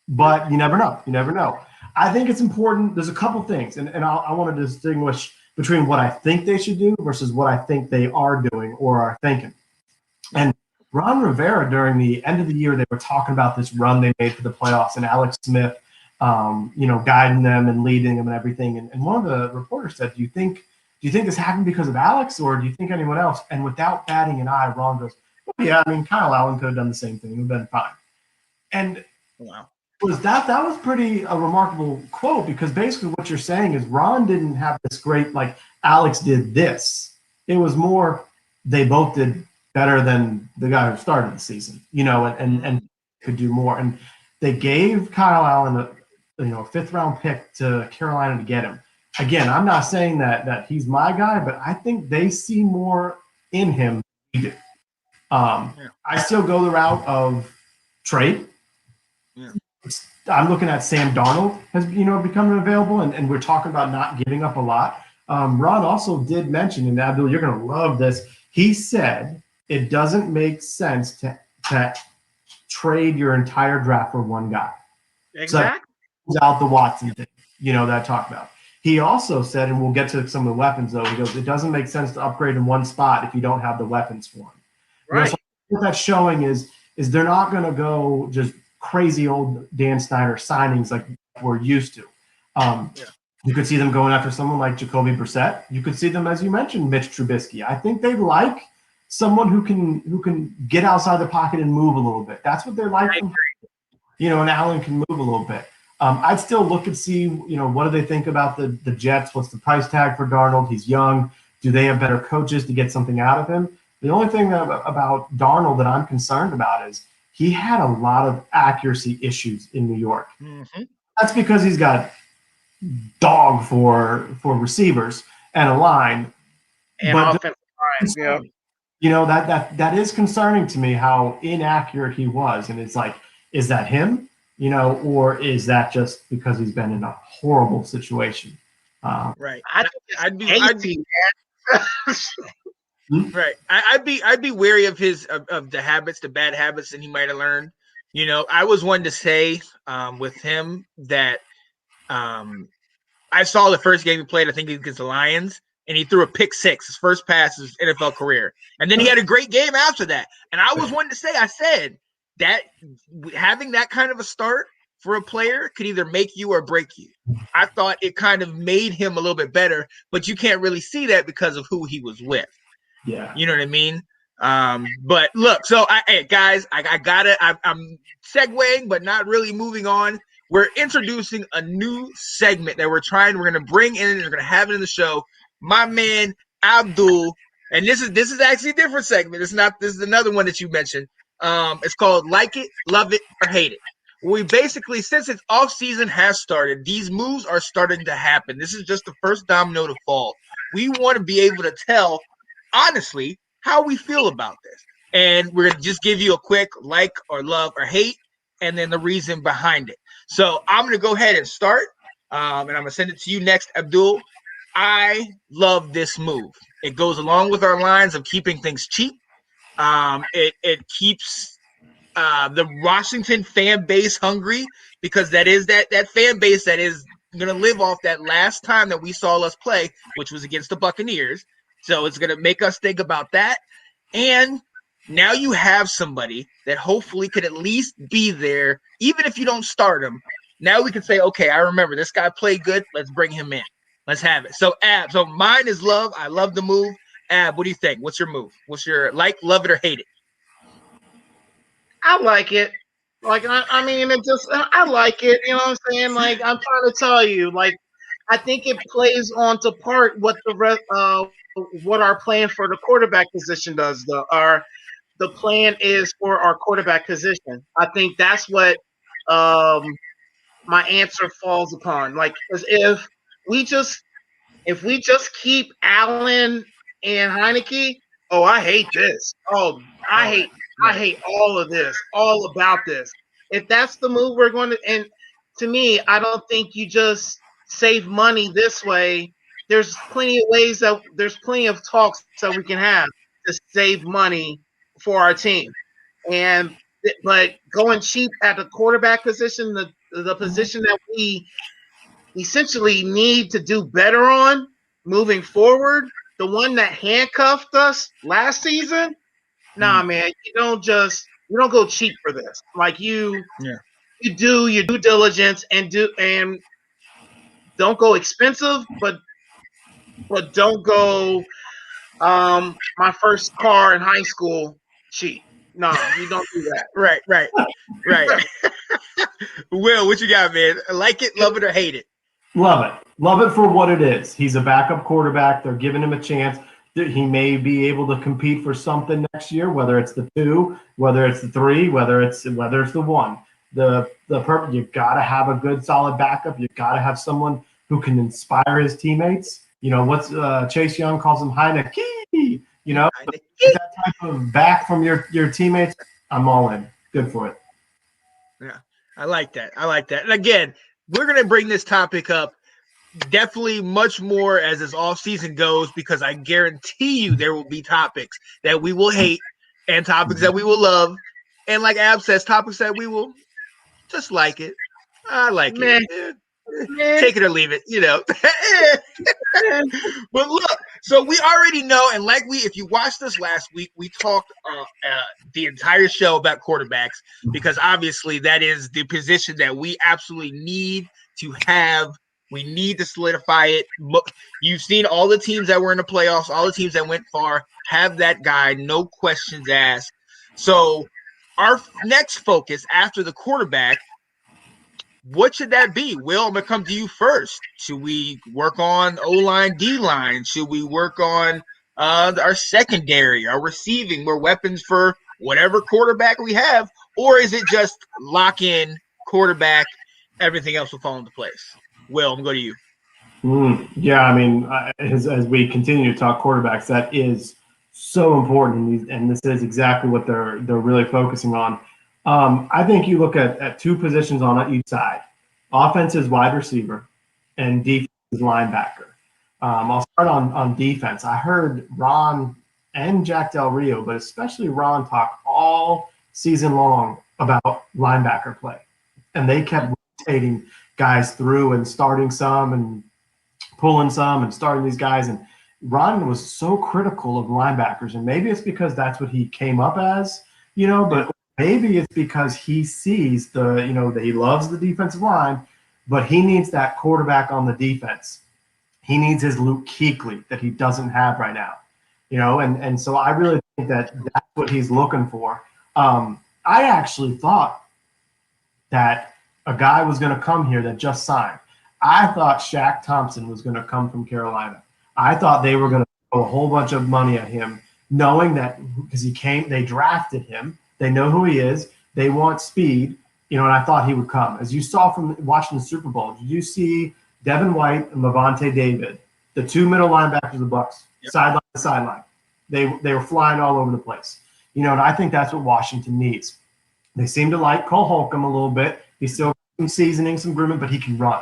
But you never know. You never know. I think it's important. There's a couple things, and I want to distinguish between what I think they should do versus what I think they are doing or are thinking. And Ron Rivera, during the end of the year, they were talking about this run they made for the playoffs and Alex Smith, guiding them and leading them and everything. And one of the reporters said, do you think this happened because of Alex or do you think anyone else? And without batting an eye, Ron goes, well, yeah, I mean, Kyle Allen could have done the same thing. It would have been fine. And wow. That was pretty a remarkable quote because basically what you're saying is Ron didn't have this great, like Alex did this. It was more they both did better than the guy who started the season, and could do more. And they gave Kyle Allen a fifth round pick to Carolina to get him. Again, I'm not saying that he's my guy, but I think they see more in him than we do. I still go the route of trade. Yeah. I'm looking at Sam Darnold has becoming available, and we're talking about not giving up a lot. Ron also did mention, and Abdul, you're going to love this. He said it doesn't make sense to trade your entire draft for one guy. Exactly. So out the Watson thing, that I talked about. He also said, and we'll get to some of the weapons though. He goes, it doesn't make sense to upgrade in one spot if you don't have the weapons for him. Right. So what that's showing is they're not going to go just crazy old Dan Snyder signings like we're used to. You could see them going after someone like Jacoby Brissett. You could see them, as you mentioned, Mitch Trubisky. I think they like someone who can get outside the pocket and move a little bit. That's what they're like. And Allen can move a little bit. I'd still look and see, what do they think about the Jets? What's the price tag for Darnold? He's young. Do they have better coaches to get something out of him? The only thing about Darnold that I'm concerned about is he had a lot of accuracy issues in New York. Mm-hmm. That's because he's got dog for receivers and a line. And offensive line, yeah. That is concerning to me how inaccurate he was. And it's like, is that him? Or is that just because he's been in a horrible situation? Right. I'd be Right. I'd be wary of of the habits, the bad habits that he might have learned. I was one to say with him that I saw the first game he played, I think against the Lions, and he threw a pick six, his first pass of his NFL career. And then he had a great game after that. And I was one to say, I said that having that kind of a start for a player could either make you or break you. I thought it kind of made him a little bit better, but you can't really see that because of who he was with. Yeah. You know what I mean? But look, so guys, I'm segueing, but not really moving on. We're introducing a new segment that we're going to bring in and we're going to have it in the show. My man, Abdul, And this is actually a different segment. It's not. This is another one that you mentioned. It's called Like It, Love It, or Hate It. We basically, since its off season has started, these moves are starting to happen. This is just the first domino to fall. We want to be able to tell, honestly, how we feel about this. And we're going to just give you a quick like or love or hate, and then the reason behind it. So I'm going to go ahead and start, and I'm going to send it to you next, Abdul. I love this move. It goes along with our lines of keeping things cheap. It keeps the Washington fan base hungry, because that is that fan base that is going to live off that last time that we saw us play, which was against the Buccaneers. So it's going to make us think about that. And now you have somebody that hopefully could at least be there, even if you don't start him. Now we can say, okay, I remember this guy played good. Let's bring him in. Let's have it. So, Ab, so mine is love. I love the move. Ab, what do you think? What's your move? What's your like, love it, or hate it? I like it. Like I mean, it just I like it. You know what I'm saying? Like I'm trying to tell you, like I think it plays on to part what what our plan for the quarterback position does. The plan is for our quarterback position. I think that's what my answer falls upon. Like, because if we just keep Allen and Heineke, oh, I hate this. Oh, I hate all of this, all about this. If that's the move we're going to, and to me, I don't think you just save money this way. There's plenty of talks that we can have to save money for our team. But going cheap at the quarterback position, the position that we essentially need to do better on moving forward, the one that handcuffed us last season, nah, man, you don't go cheap for this. Like you do your due diligence and don't go expensive, but don't go my first car in high school cheap. No, you don't do that. Right. Will, what you got, man? Like it, love it, or hate it? Love it. Love it for what it is. He's a backup quarterback. They're giving him a chance. He may be able to compete for something next year, whether it's the 2, whether it's the 3, whether it's the 1. You've got to have a good, solid backup. You've got to have someone who can inspire his teammates. You know, what's Chase Young calls him Heineke. You know, that type of back from your teammates, I'm all in. Good for it. Yeah, I like that. And again, we're going to bring this topic up definitely much more as this off season goes, because I guarantee you there will be topics that we will hate and topics that we will love. And like Ab says, topics that we will just like it. I like it. Take it or leave it, you know. But look, so we already know, and if you watched us last week, we talked the entire show about quarterbacks, because obviously that is the position that we absolutely need to have. We need to solidify it. You've seen all the teams that were in the playoffs, all the teams that went far, have that guy, no questions asked. So our next focus after the quarterback, what should that be? Will, I'm going to come to you first. Should we work on O-line, D-line? Should we work on our secondary, our receiving, more weapons for whatever quarterback we have? Or is it just lock in quarterback, everything else will fall into place? Will, I'm going to go to you. Yeah, I mean, as we continue to talk quarterbacks, that is so important, and this is exactly what they're really focusing on. I think you look at 2 positions on each side. Offense is wide receiver, and defense is linebacker. I'll start on defense. I heard Ron and Jack Del Rio, but especially Ron, talk all season long about linebacker play, and they kept rotating guys through and starting some and pulling some and starting these guys. And Ron was so critical of linebackers, and maybe it's because that's what he came up as, you know, but maybe it's because he sees that he loves the defensive line, but he needs that quarterback on the defense. He needs his Luke Kuechly that he doesn't have right now, you know, and so I really think that's what he's looking for. I actually thought that a guy was going to come here that just signed. I thought Shaq Thompson was going to come from Carolina. I thought they were going to throw a whole bunch of money at him, knowing that because they drafted him, they know who he is, they want speed, and I thought he would come. As you saw from watching the Super Bowl, did you see Devin White and Levante David, the two middle linebackers of the Bucs, sideline to sideline? They were flying all over the place. And I think that's what Washington needs. They seem to like Cole Holcomb a little bit. He's still some seasoning, some grooming, but he can run.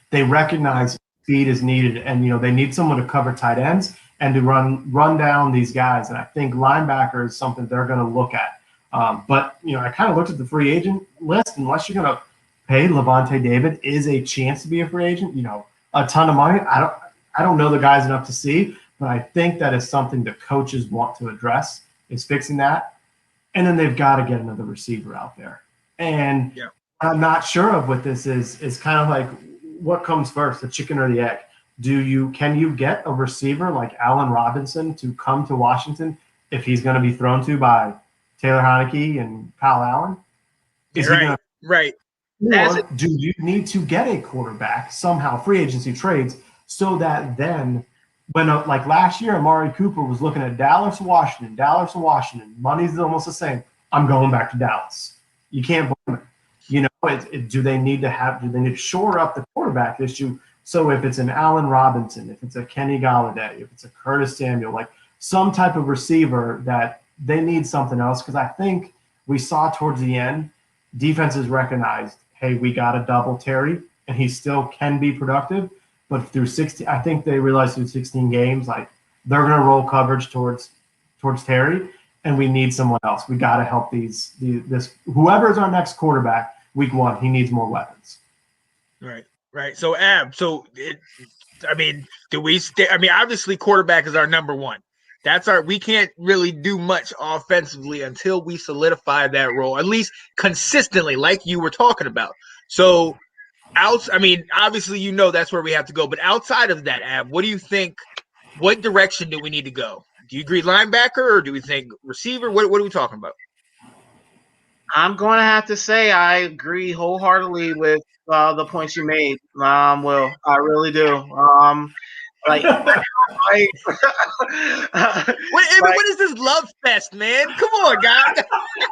They recognize speed is needed, and they need someone to cover tight ends and to run down these guys. And I think linebacker is something they're going to look at. But I kind of looked at the free agent list. Unless you're going to pay Levante David is a chance to be a free agent, a ton of money. I don't know the guys enough to see, but I think that is something the coaches want to address, is fixing that. And then they've got to get another receiver out there. And I'm not sure of what this is kind of like, what comes first, the chicken or the egg? Can you get a receiver like Allen Robinson to come to Washington if he's going to be thrown to by Taylor Heineke and Kyle Allen? Right. Or do you need to get a quarterback somehow, free agency trades, so that then when like last year, Amari Cooper was looking at Dallas, Washington, money's almost the same. I'm going back to Dallas. You can't blame him. Do they need to shore up the quarterback issue? So if it's an Allen Robinson, if it's a Kenny Galladay, if it's a Curtis Samuel, like some type of receiver that they need something else. Because I think we saw towards the end, defenses recognized, hey, we got to double Terry, and he still can be productive. But through 16, I think they realized through 16 games, like they're going to roll coverage towards Terry, and we need someone else. We got to help this whoever is our next quarterback. Week 1, he needs more weapons. Right. So, do we stay? Obviously, quarterback is our number one. We can't really do much offensively until we solidify that role, at least consistently, like you were talking about. So, obviously, that's where we have to go. But outside of that, what do you think? What direction do we need to go? Do you agree linebacker, or do we think receiver? What are we talking about? I'm going to have to say I agree wholeheartely with the points you made, Will. I really do. What is this love fest, man? Come on, guys.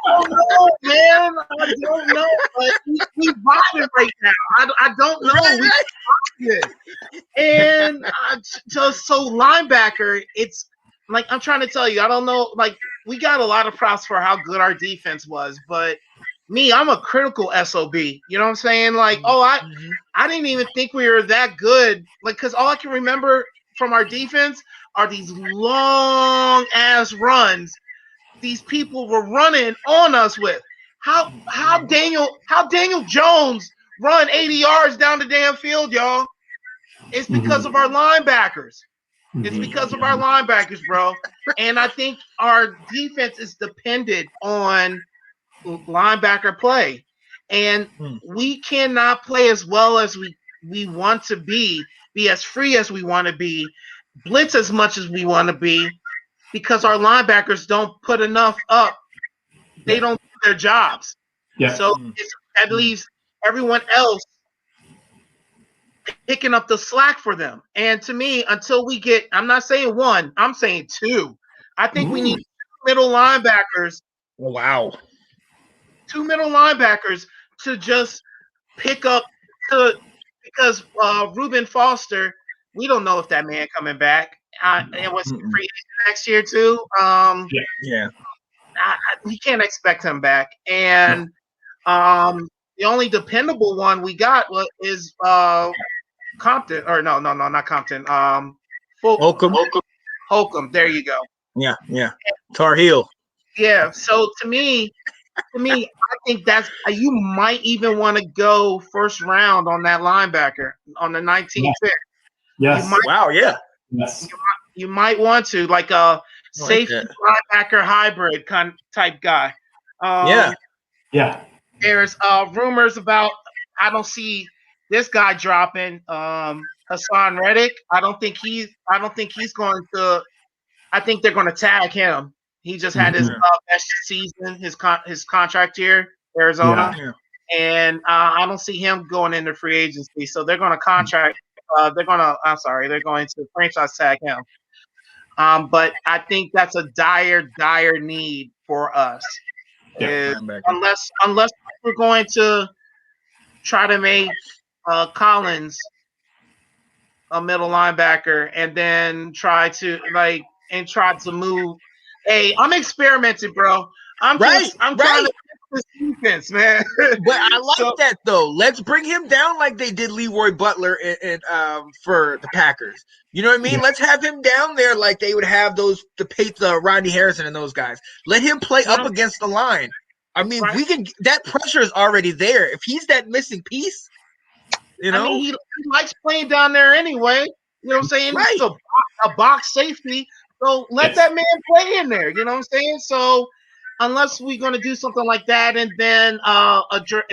I don't know, man. I don't know. But we vibing right now. I don't know. Right. And so linebacker, it's like I'm trying to tell you. I don't know. Like we got a lot of props for how good our defense was, but I'm a critical SOB. You know what I'm saying? Like, I didn't even think we were that good. Like, because all I can remember from our defense are these long ass runs these people were running on us with. How Daniel Jones run 80 yards down the damn field, y'all? It's because of our linebackers. It's because of our linebackers, bro. And I think our defense is dependent on linebacker play. And we cannot play as well as we want to be as free as we want to be, blitz as much as we want to be, because our linebackers don't put enough up. They don't do their jobs. Yeah. So that leaves everyone else picking up the slack for them. And to me, until we get, I'm not saying one, I'm saying two. I think we need two middle linebackers. Oh, wow. Two middle linebackers to just pick up because Reuben Foster, we don't know if that man coming back. It was free next year too. We can't expect him back. And the only dependable one we got is Compton, or no, not Compton. Holcomb. There you go. Yeah. Tar Heel. Yeah. So to me, I think that's you might even want to go first round on that linebacker on the 19th pick. Yes. Yes. You might want to, like a safety linebacker hybrid type guy. Yeah. There's rumors about, I don't see this guy dropping. Hassan Reddick. I don't think he's going to. I think they're going to tag him. He just had his best season, his contract here, Arizona, and I don't see him going into free agency. So they're going to contract. They're going to franchise tag him. But I think that's a dire need for us. Yeah. Unless we're going to try to make Collins a middle linebacker and then try to move. Hey, I'm experimenting, bro. I'm trying to fix this defense, man. But I like So- that though. Let's bring him down like they did Leroy Butler for the Packers. You know what I mean? Yeah. Let's have him down there like they would have the Rodney Harrison and those guys. Let him play up against the line. I mean, Right. we can. That pressure is already there. If he's that missing piece, you know, I mean, he likes playing down there anyway. You know what I'm saying? Right. He's a box safety. So let that man play in there. You know what I'm saying? So unless we're going to do something like that, and then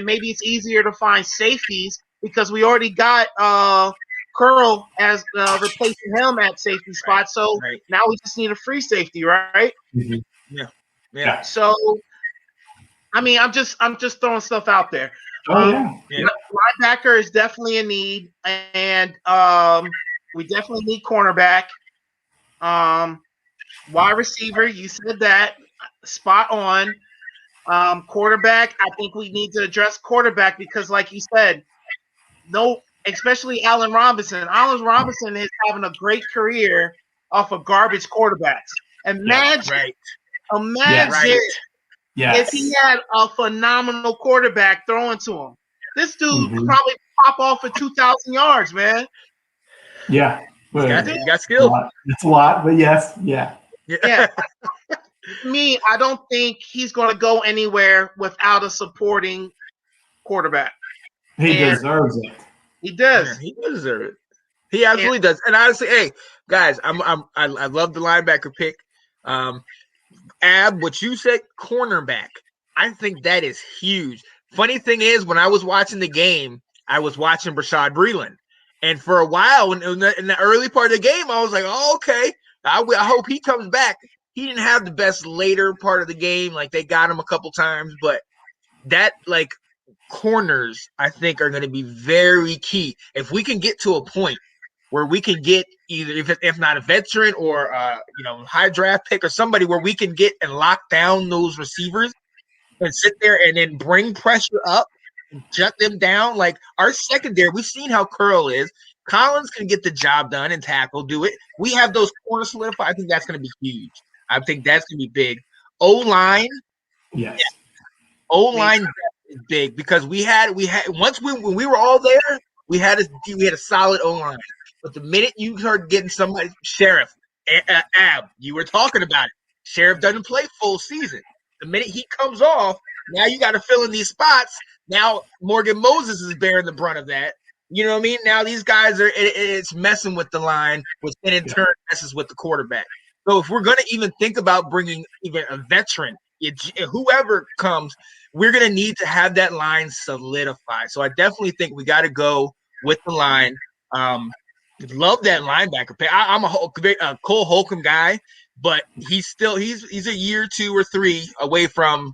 maybe it's easier to find safeties because we already got Curl as replacing him at safety spot. So now we just need a free safety, right? Mm-hmm. Yeah. So I mean, I'm just throwing stuff out there. Linebacker is definitely a need, and we definitely need cornerback. Wide receiver, you said that, spot on. Quarterback, I think we need to address quarterback because, like you said, especially Allen Robinson. Allen Robinson is having a great career off of garbage quarterbacks. Imagine if he had a phenomenal quarterback throwing to him. This dude could probably pop off for 2,000 yards, man. Yeah. You got skill. It's a lot, but yes. Yeah. Me, I don't think he's going to go anywhere without a supporting quarterback. He deserves it. He does. Yeah, he does deserve it. He absolutely does. And honestly, hey guys, I love the linebacker pick. Ab, what you said, cornerback. I think that is huge. Funny thing is, when I was watching the game, I was watching Rashad Breeland, and for a while, in the early part of the game, I was like, "Oh, okay. I hope he comes back." He didn't have the best later part of the game. Like they got him a couple times, but that corners, I think, are going to be very key. If we can get to a point where we can get either, if not a veteran or high draft pick or somebody where we can get and lock down those receivers and sit there and then bring pressure up and shut them down. Like our secondary, we've seen how Curl is. Collins can get the job done and tackle, do it. We have those corners solidified. I think that's going to be huge. I think that's going to be big. O-line. Yes. O-line is big because we had when we were all there, we had a solid O-line. But the minute you start getting somebody, Sheriff, Ab, you were talking about it. Sheriff doesn't play full season. The minute he comes off, now you got to fill in these spots. Now Morgan Moses is bearing the brunt of that. You know what I mean? Now these guys it's messing with the line, which then in turn messes with the quarterback. So if we're going to even think about bringing even a veteran, whoever comes, we're going to need to have that line solidified. So I definitely think we got to go with the line. Love that linebacker pick. I'm a Cole Holcomb guy, but he's a year 2 or 3 away from,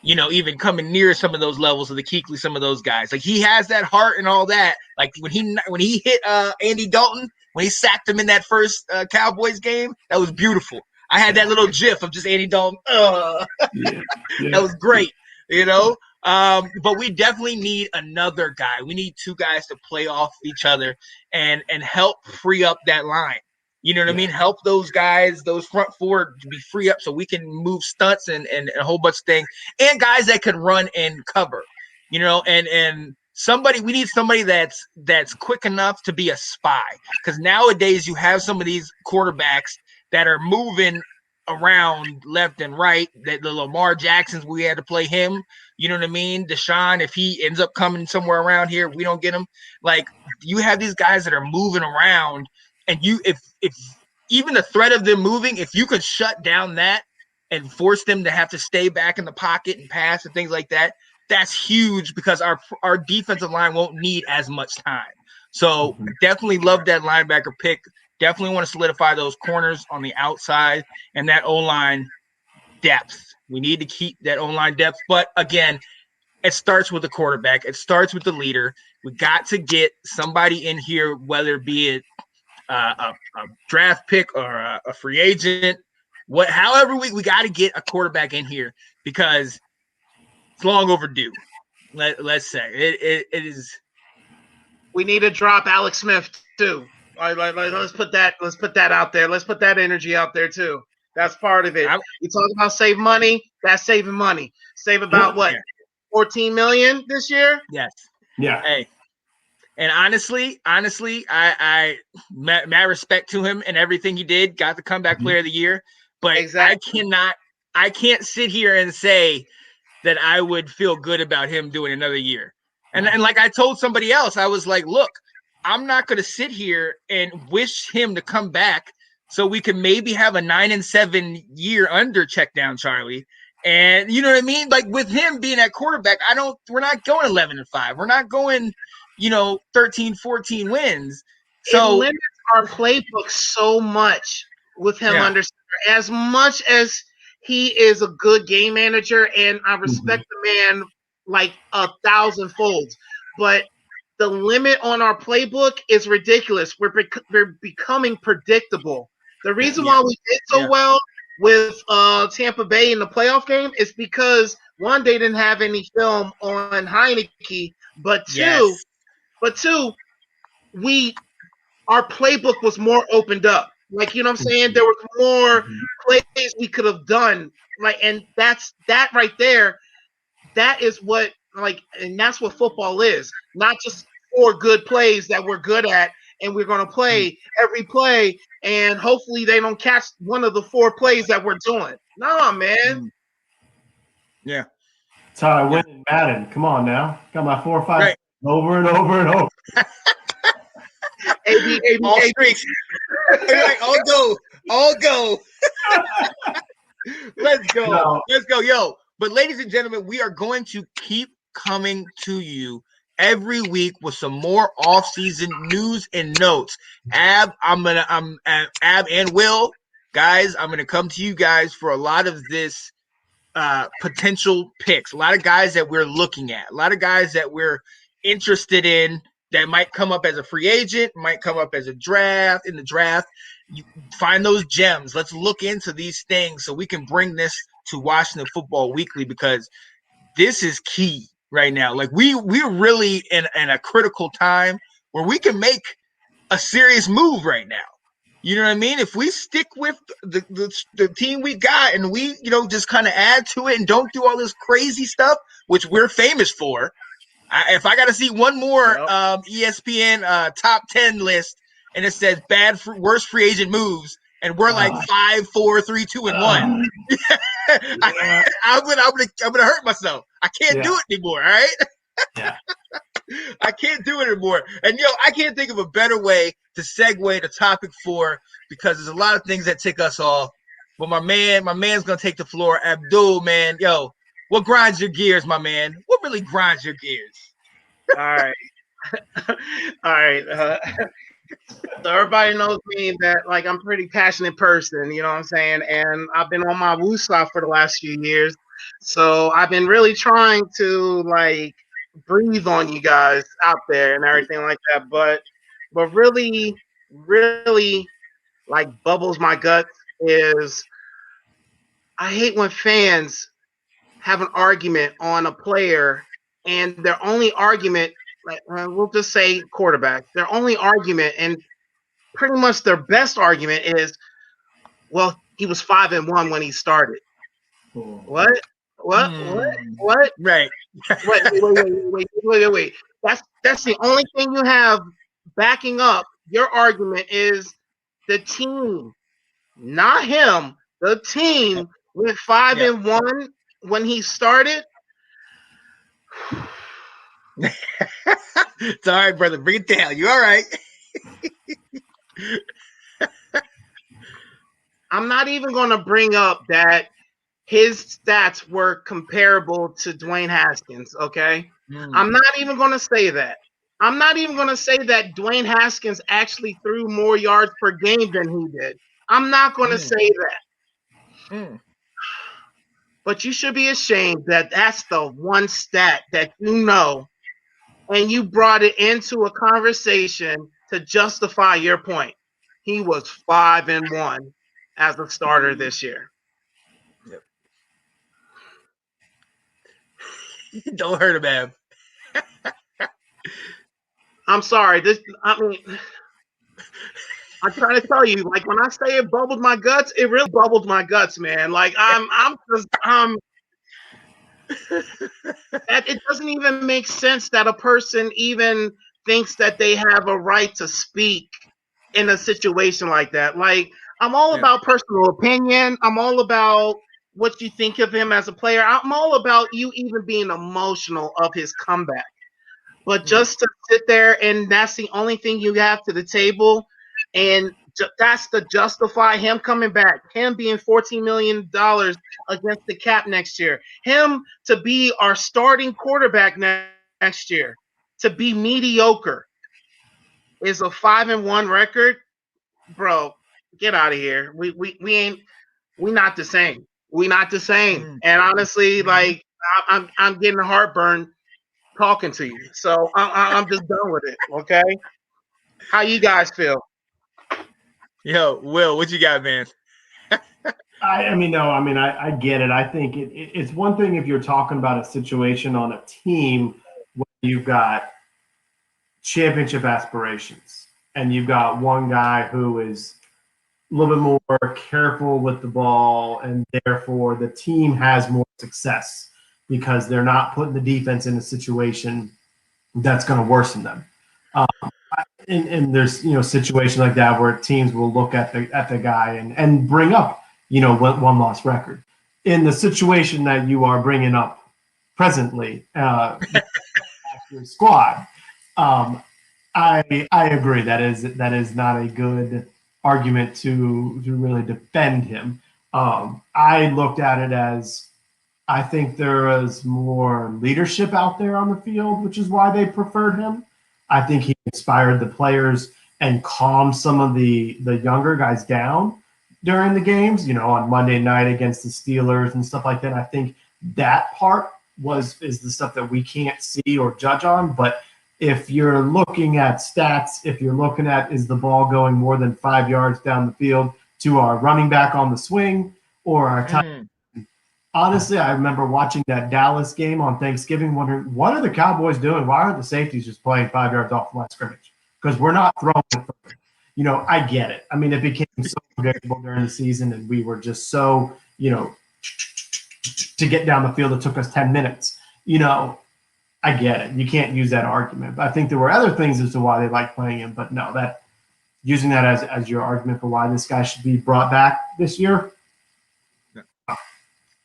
even coming near some of those levels of the Kuechly, some of those guys. Like he has that heart and all that. Like when he hit Andy Dalton, when he sacked him in that first Cowboys game, that was beautiful. I had that little gif of just Andy Dalton. That was great, But we definitely need another guy. We need 2 guys to play off each other and help free up that line. You know what I mean? Help those guys, those front 4 to be free up so we can move stunts and a whole bunch of things. And guys that can run and cover, and we need somebody that's quick enough to be a spy. Because nowadays you have some of these quarterbacks that are moving around left and right. That the Lamar Jacksons, we had to play him. You know what I mean? Deshaun, if he ends up coming somewhere around here, we don't get him. Like you have these guys that are moving around, and if even the threat of them moving, if you could shut down that and force them to have to stay back in the pocket and pass and things like that, that's huge because our defensive line won't need as much time. So definitely love that linebacker pick. Definitely want to solidify those corners on the outside and that O-line depth. We need to keep that O-line depth. But again, it starts with the quarterback. It starts with the leader. We got to get somebody in here, whether it be a draft pick or a free agent. However, we got to get a quarterback in here because it's long overdue. Let's say it is. We need to drop Alex Smith too. Let's put that out there. Let's put that energy out there too. That's part of it. You talk about save money. That's saving money. Save about what? 14 million this year? Yes. Yeah. Hey. And honestly, I mad respect to him and everything he did. Got the comeback player of the year, but exactly. I can't sit here and say that I would feel good about him doing another year. And like I told somebody else, I was like, look, I'm not going to sit here and wish him to come back so we can maybe have a 9-7 year under check down Charlie. And you know what I mean? Like with him being at quarterback, we're not going 11-5. We're not going, 13, 14 wins. So it limits our playbook so much with him under center. As much as he is a good game manager, and I respect the man like 1,000-fold, but the limit on our playbook is ridiculous. We're becoming predictable. The reason why we did so well with Tampa Bay in the playoff game is because one, they didn't have any film on Heineke, but two, our playbook was more opened up. Like, you know what I'm saying? There was more plays we could have done. Like, and that right there, that is what, like, and that's what football is. Not just 4 good plays that we're good at, and we're going to play every play, and hopefully they don't catch one of the 4 plays that we're doing. Nah, man. Yeah. That's how I win in Madden. Come on now. Got my 4 or 5 over and over and over. All streaks. All go. Let's go. No. Let's go. Yo. But ladies and gentlemen, we are going to keep coming to you every week with some more off-season news and notes. Ab and Will, guys, I'm gonna come to you guys for a lot of this potential picks, a lot of guys that we're looking at, a lot of guys that we're interested in that might come up as a free agent, might come up as a draft. You find those gems. Let's look into these things so we can bring this to Washington Football Weekly, because this is key right now. Like we're really in a critical time where we can make a serious move right now. You know what I mean? If we stick with the team we got and we, just kind of add to it and don't do all this crazy stuff, which we're famous for. If I got to see one more ESPN top 10 list and it says worst free agent moves, and we're like 5, 4, 3, 2, and 1, I'm gonna hurt myself. I can't do it anymore. All right. Yeah. I can't do it anymore. And I can't think of a better way to segue to topic 4, because there's a lot of things that tick us off. But my man's gonna take the floor. Abdul, man, what grinds your gears, my man? What really grinds your gears? All right. So everybody knows me that, like, I'm a pretty passionate person, you know what I'm saying? And I've been on my woosah for the last few years. So I've been really trying to, like, breathe on you guys out there and everything like that. But really, like, bubbles my gut is I hate when fans have an argument on a player, and their only argument, like, we'll just say quarterback, their only argument, and pretty much their best argument, is, well, he was 5-1 when he started. What? Right. Wait. That's the only thing you have backing up your argument is the team, not him. The team went 5-1 when he started. It's all right, brother. Bring it down. You all right? I'm not even going to bring up that his stats were comparable to Dwayne Haskins, okay? I'm not even going to say that. I'm not even going to say that Dwayne Haskins actually threw more yards per game than he did. I'm not going to say that. But you should be ashamed that that's the one stat that you know, and you brought it into a conversation to justify your point. he was 5-1 as a starter this year. Yep. Don't hurt him, man. I'm sorry. I'm trying to tell you, like when I say it bubbled my guts, it really bubbled my guts, man. Like that it doesn't even make sense that a person even thinks that they have a right to speak in a situation like that. Like I'm all about personal opinion. I'm all about what you think of him as a player. I'm all about you even being emotional of his comeback. But just to sit there and that's the only thing you have to the table, and that's to justify him coming back, him being $14 million against the cap next year, him to be our starting quarterback next year, to be mediocre, is a 5-1 record, bro. Get out of here. We not the same. We not the same. And honestly, like I'm getting heartburn talking to you. So I'm just done with it. Okay. How you guys feel? Yo, Will, what you got, man? I get it. I think it's one thing if you're talking about a situation on a team where you've got championship aspirations and you've got one guy who is a little bit more careful with the ball and therefore the team has more success because they're not putting the defense in a situation that's going to worsen them. And there's situations like that where teams will look at the guy and bring up one loss record. In the situation that you are bringing up presently, your squad, I agree that is not a good argument to really defend him. I looked at it as I think there is more leadership out there on the field, which is why they preferred him. I think he inspired the players and calmed some of the younger guys down during the games, on Monday night against the Steelers and stuff like that. I think that part is the stuff that we can't see or judge on. But if you're looking at stats, if you're looking at is the ball going more than 5 yards down the field to our running back on the swing or our tight end. Honestly, I remember watching that Dallas game on Thanksgiving, wondering, what are the Cowboys doing? Why aren't the safeties just playing 5 yards off the line of scrimmage? Because we're not throwing it further. I get it. I mean, it became so predictable during the season, and we were just so, to get down the field, it took us 10 minutes. I get it. You can't use that argument. But I think there were other things as to why they like playing him. But no, using that as your argument for why this guy should be brought back this year,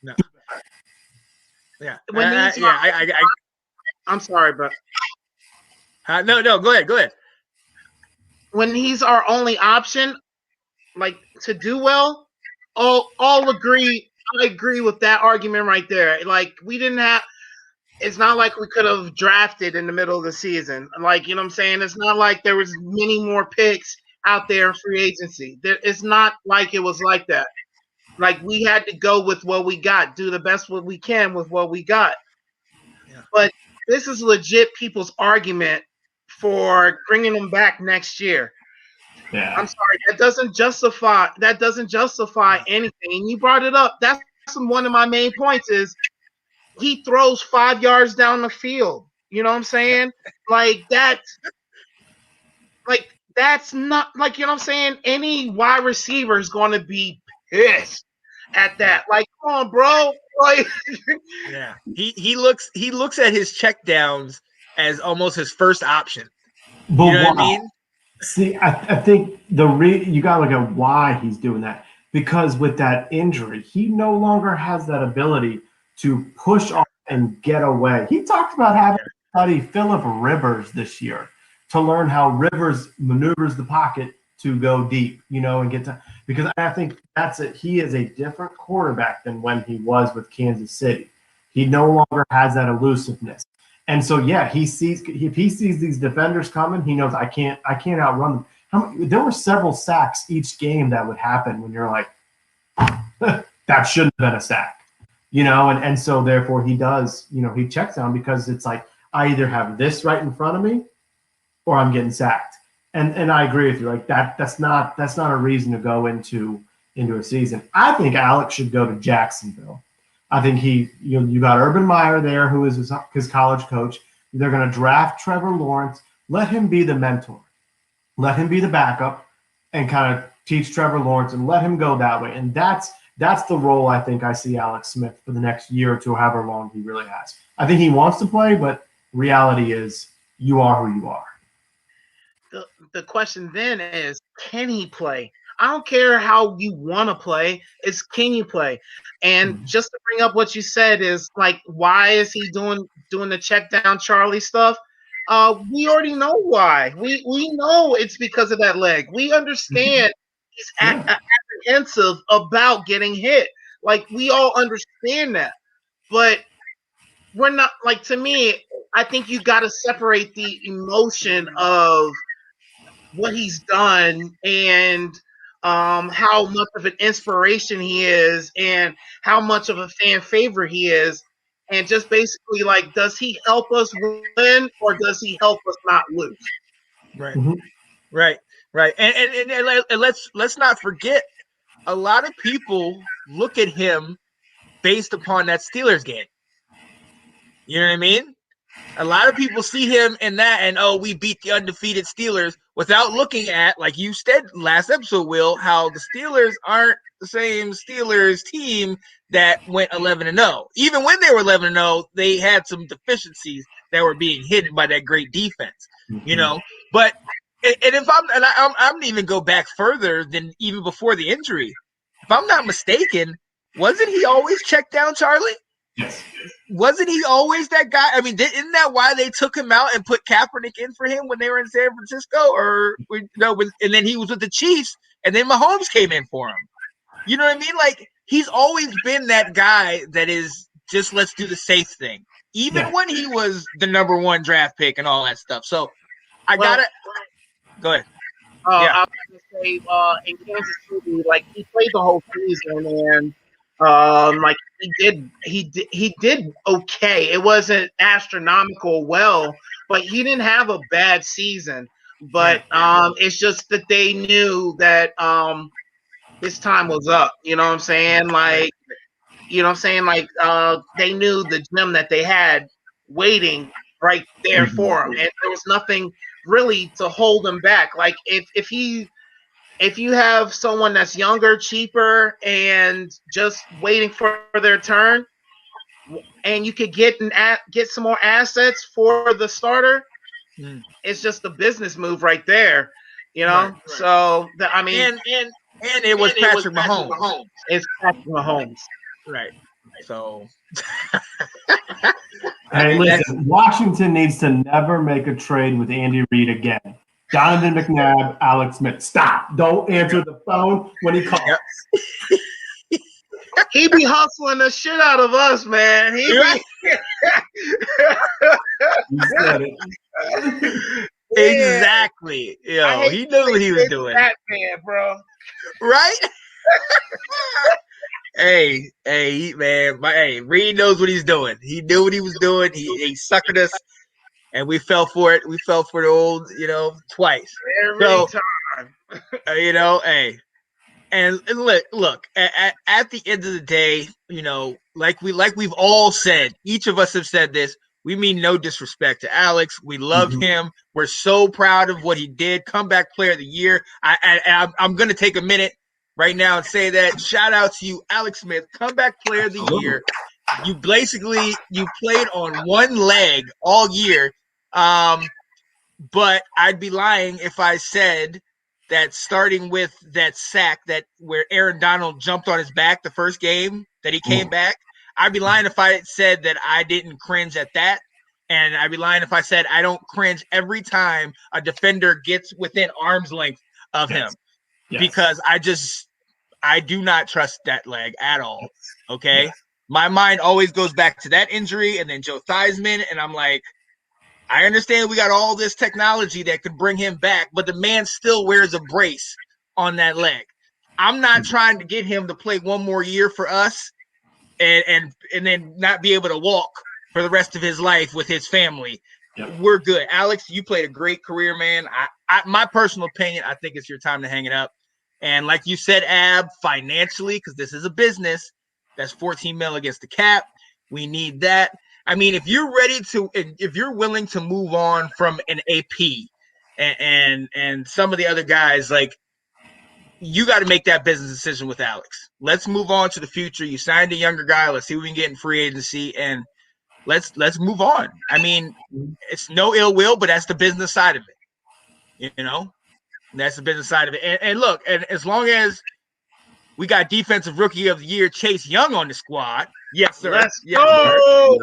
no. Yeah. I'm sorry, but no. Go ahead. When he's our only option, like to do well, all agree. I agree with that argument right there. Like we didn't have. It's not like we could have drafted in the middle of the season. Like what I'm saying. It's not like there was many more picks out there in free agency. It's not like it was like that. Like we had to go with what we got, do the best what we can with what we got. Yeah. But this is legit people's argument for bringing him back next year. Yeah. I'm sorry, that doesn't justify anything. And you brought it up. That's one of my main points is he throws 5 yards down the field. You know what I'm saying? That's not like what I'm saying. Any wide receiver is going to be pissed at that. Like, come on, bro. Like, yeah, he looks at his check downs as almost his first option. But you know what I mean? See, I think you got to look at why he's doing that, because with that injury, he no longer has that ability to push off and get away. He talked about having to study Phillip Rivers this year to learn how Rivers maneuvers the pocket to go deep, and get to, because I think that's it. He is a different quarterback than when he was with Kansas City. He no longer has that elusiveness. And so, yeah, if he sees these defenders coming, he knows I can't outrun them. There were several sacks each game that would happen when you're like, that shouldn't have been a sack, and so therefore he does, he checks down because it's like, I either have this right in front of me or I'm getting sacked. And I agree with you. Like that's not a reason to go into a season. I think Alex should go to Jacksonville. I think you got Urban Meyer there, who is his college coach. They're going to draft Trevor Lawrence. Let him be the mentor. Let him be the backup and kind of teach Trevor Lawrence and let him go that way. And that's the role I think I see Alex Smith for the next year or two, however long he really has. I think he wants to play, but reality is you are who you are. The question then is, can he play? I don't care how you want to play. It's can you play? And just to bring up what you said is like, why is he doing the check down Charlie stuff? We already know why. We know it's because of that leg. We understand he's apprehensive about getting hit. Like we all understand that, but we're not like, to me, I think you got to separate the emotion of what he's done and how much of an inspiration he is and how much of a fan favorite he is, and just basically like, does he help us win or does he help us not lose? Right. Right. And let's not forget, a lot of people look at him based upon that Steelers game. You know what I mean? A lot of people see him in that and, we beat the undefeated Steelers, without looking at, like you said last episode, Will, how the Steelers aren't the same Steelers team that went 11-0. Even when they were 11-0, they had some deficiencies that were being hidden by that great defense. You know, but I'm going to even go back further than even before the injury. If I'm not mistaken, wasn't he always checked down Charlie? Yes. Wasn't he always that guy? I mean, isn't that why they took him out and put Kaepernick in for him when they were in San Francisco? Or and then he was with the Chiefs, and then Mahomes came in for him. You know what I mean? Like, he's always been that guy that is just, let's do the safe thing, even when he was the number 1 draft pick and all that stuff. So go ahead. I was going to say, in Kansas City, like, he played the whole season, and like he did okay. It wasn't astronomical but he didn't have a bad season. But it's just that they knew that his time was up. You know what I'm saying? Like, Like, they knew the gem that they had waiting right there for him, and there was nothing really to hold him back. Like, if you have someone that's younger, cheaper, and just waiting for their turn, and you could get some more assets for the starter, it's just a business move right there, you know. Right. So I mean, and it was Patrick Mahomes. It's Patrick Mahomes, right? So, hey, listen, Washington needs to never make a trade with Andy Reid again. Donovan McNabb, Alex Smith. Stop. Don't answer the phone when he calls. Yep. He be hustling the shit out of us, man. You said it. Exactly. Yo, he knew what he was doing. That man, bro. Right? Hey, man. Reed knows what he's doing. He knew what he was doing. He suckered us. And we fell for it. We fell for the old, twice. Every time. Hey. And look. At the end of the day, like we've all said, each of us have said this. We mean no disrespect to Alex. We love him. We're so proud of what he did. Comeback Player of the Year. I'm going to take a minute right now and say that. Shout out to you, Alex Smith, Comeback Player of the Year. You played on one leg all year. But I'd be lying if I said that, starting with that sack where Aaron Donald jumped on his back the first game that he came back, I'd be lying if I said that I didn't cringe at that. And I'd be lying if I said I don't cringe every time a defender gets within arm's length of him. Yes. Because I do not trust that leg at all. Okay. Yes. My mind always goes back to that injury and then Joe Theismann. And I'm like, I understand we got all this technology that could bring him back, but the man still wears a brace on that leg. I'm not trying to get him to play one more year for us and then not be able to walk for the rest of his life with his family. Yep. We're good. Alex, you played a great career, man. my personal opinion, I think it's your time to hang it up. And like you said, Ab, financially, because this is a business, that's 14 mil against the cap. We need that. I mean, if you're willing to move on from an AP and some of the other guys, like, you got to make that business decision with Alex. Let's move on to the future. You signed a younger guy. Let's see what we can get in free agency, and let's move on. I mean, it's no ill will, but that's the business side of it. You know, that's the business side of it. And look, and as long as we got defensive rookie of the year Chase Young on the squad, yes sir. Let's yes, go.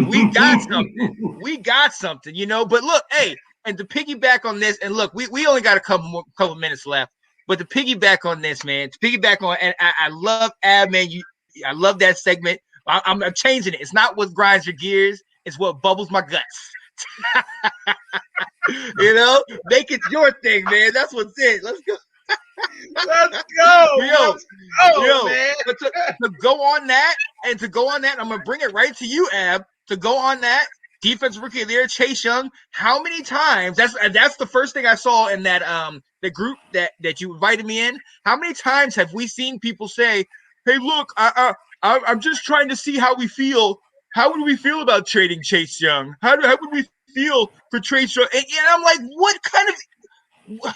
We got something. We got something. You know, but look, hey, and to piggyback on this, and look, we only got a couple minutes left, but to piggyback on this, man, and I love Ab, man. I love that segment. I'm changing it. It's not what grinds your gears. It's what bubbles my guts. You know, make it your thing, man. That's what's it. Let's go. Let's go. Man. But to go on that, I'm gonna bring it right to you, Ab. To go on that, defensive rookie of the year, Chase Young. How many times? That's the first thing I saw in that the group that you invited me in. How many times have we seen people say, "Hey, look, I'm just trying to see how we feel. How would we feel about trading Chase Young? How would we feel for Chase Young?" And I'm like, what kind of?